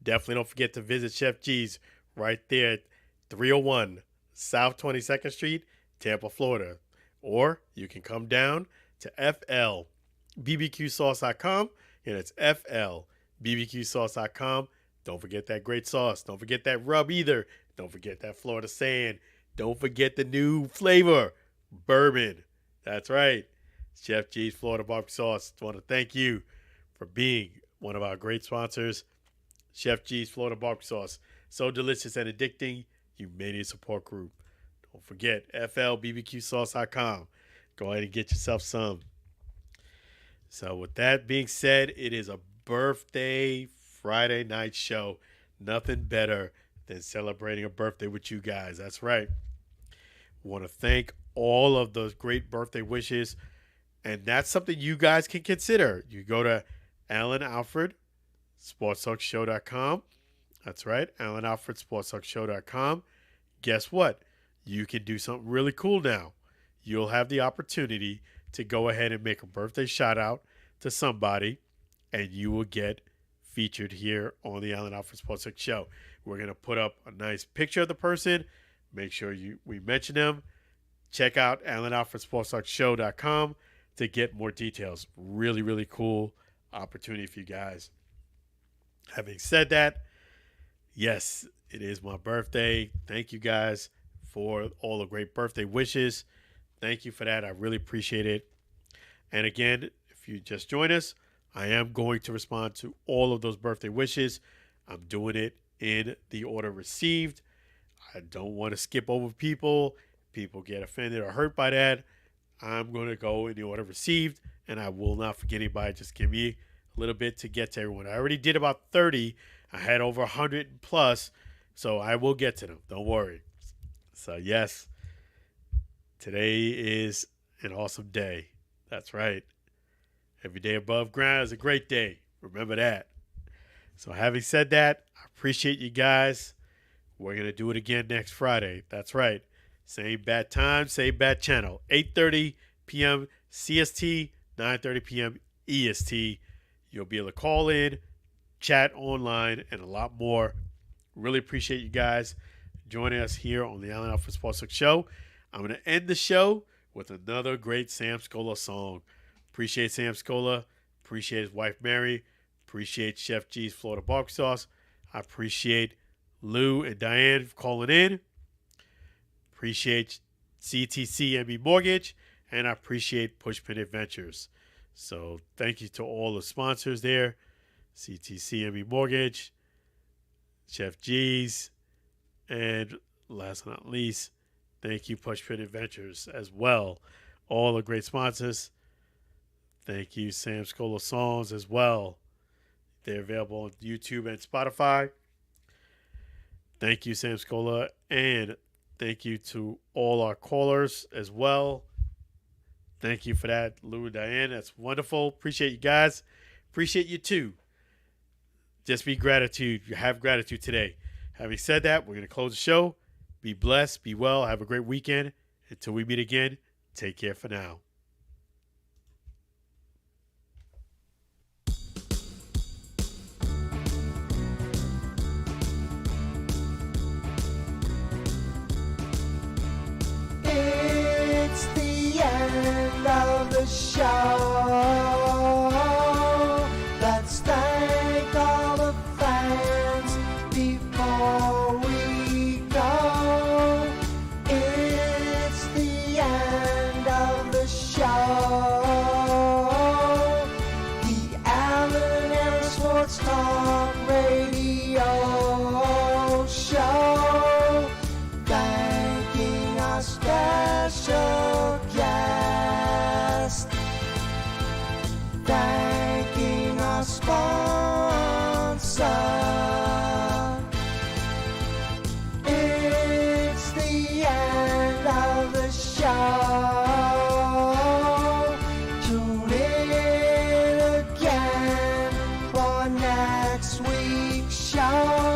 Definitely don't forget to visit Chef G's right there at 301 South 22nd Street, Tampa, Florida. Or you can come down to FLBBQSauce.com, and it's FLBBQSauce.com. Don't forget that great sauce. Don't forget that rub either. Don't forget that Florida sand. Don't forget the new flavor, bourbon. That's right. Chef G's Florida barbecue sauce. I want to thank you for being one of our great sponsors. Chef G's Florida barbecue sauce. So delicious and addicting, you may need a support group. Don't forget, FLBBQSauce.com. Go ahead and get yourself some. So with that being said, it is a birthday Friday night show. Nothing better than celebrating a birthday with you guys. That's right. I want to thank all of those great birthday wishes. And that's something you guys can consider. You go to Alan Alford, sportstalkshow.com. That's right, Alan Alford, sportstalkshow.com. Guess what? You can do something really cool now. You'll have the opportunity to go ahead and make a birthday shout out to somebody, and you will get featured here on the Alan Alford Sports Talk Show. We're going to put up a nice picture of the person. Make sure we mention them. Check out AlanAlfordSportsTalkShow.com to get more details. Really, really cool opportunity for you guys. Having said that, yes, it is my birthday. Thank you guys for all the great birthday wishes. Thank you for that. I really appreciate it. And again, if you just joined us, I am going to respond to all of those birthday wishes. I'm doing it in the order received. I don't want to skip over people. People get offended or hurt by that. I'm going to go in the order received, and I will not forget anybody. Just give me a little bit to get to everyone. I already did about 30. I had over 100 plus, so I will get to them. Don't worry. So, yes, today is an awesome day. That's right. Every day above ground is a great day. Remember that. So, having said that, I appreciate you guys. We're going to do it again next Friday. That's right. Same bat time, same bat channel. 8:30 p.m. CST, 9:30 p.m. EST. You'll be able to call in, chat online, and a lot more. Really appreciate you guys joining us here on the Alan Alford Sports Talk Show. I'm going to end the show with another great Sam Scola song. Appreciate Sam Scola. Appreciate his wife, Mary. Appreciate Chef G's Florida barbecue sauce. I appreciate Lou and Diane for calling in. Appreciate CTC MB Mortgage, and I appreciate Pushpin Adventures. So thank you to all the sponsors there. CTC MB Mortgage, Chef G's, and last but not least, thank you Pushpin Adventures as well. All the great sponsors. Thank you Sam Scola Songs as well. They're available on YouTube and Spotify. Thank you, Sam Scola, and thank you to all our callers as well. Thank you for that, Lou and Diane. That's wonderful. Appreciate you guys. Appreciate you too. Just be gratitude. You have gratitude today. Having said that, we're going to close the show. Be blessed. Be well. Have a great weekend. Until we meet again, take care for now. It's the end of the show. Let's thank all the fans before we go. It's the end of the show. The Allen Air Sports Talk Radio Show. Thanking our special guest. Thanking our sponsor. It's the end of the show. Tune in again for next week's show.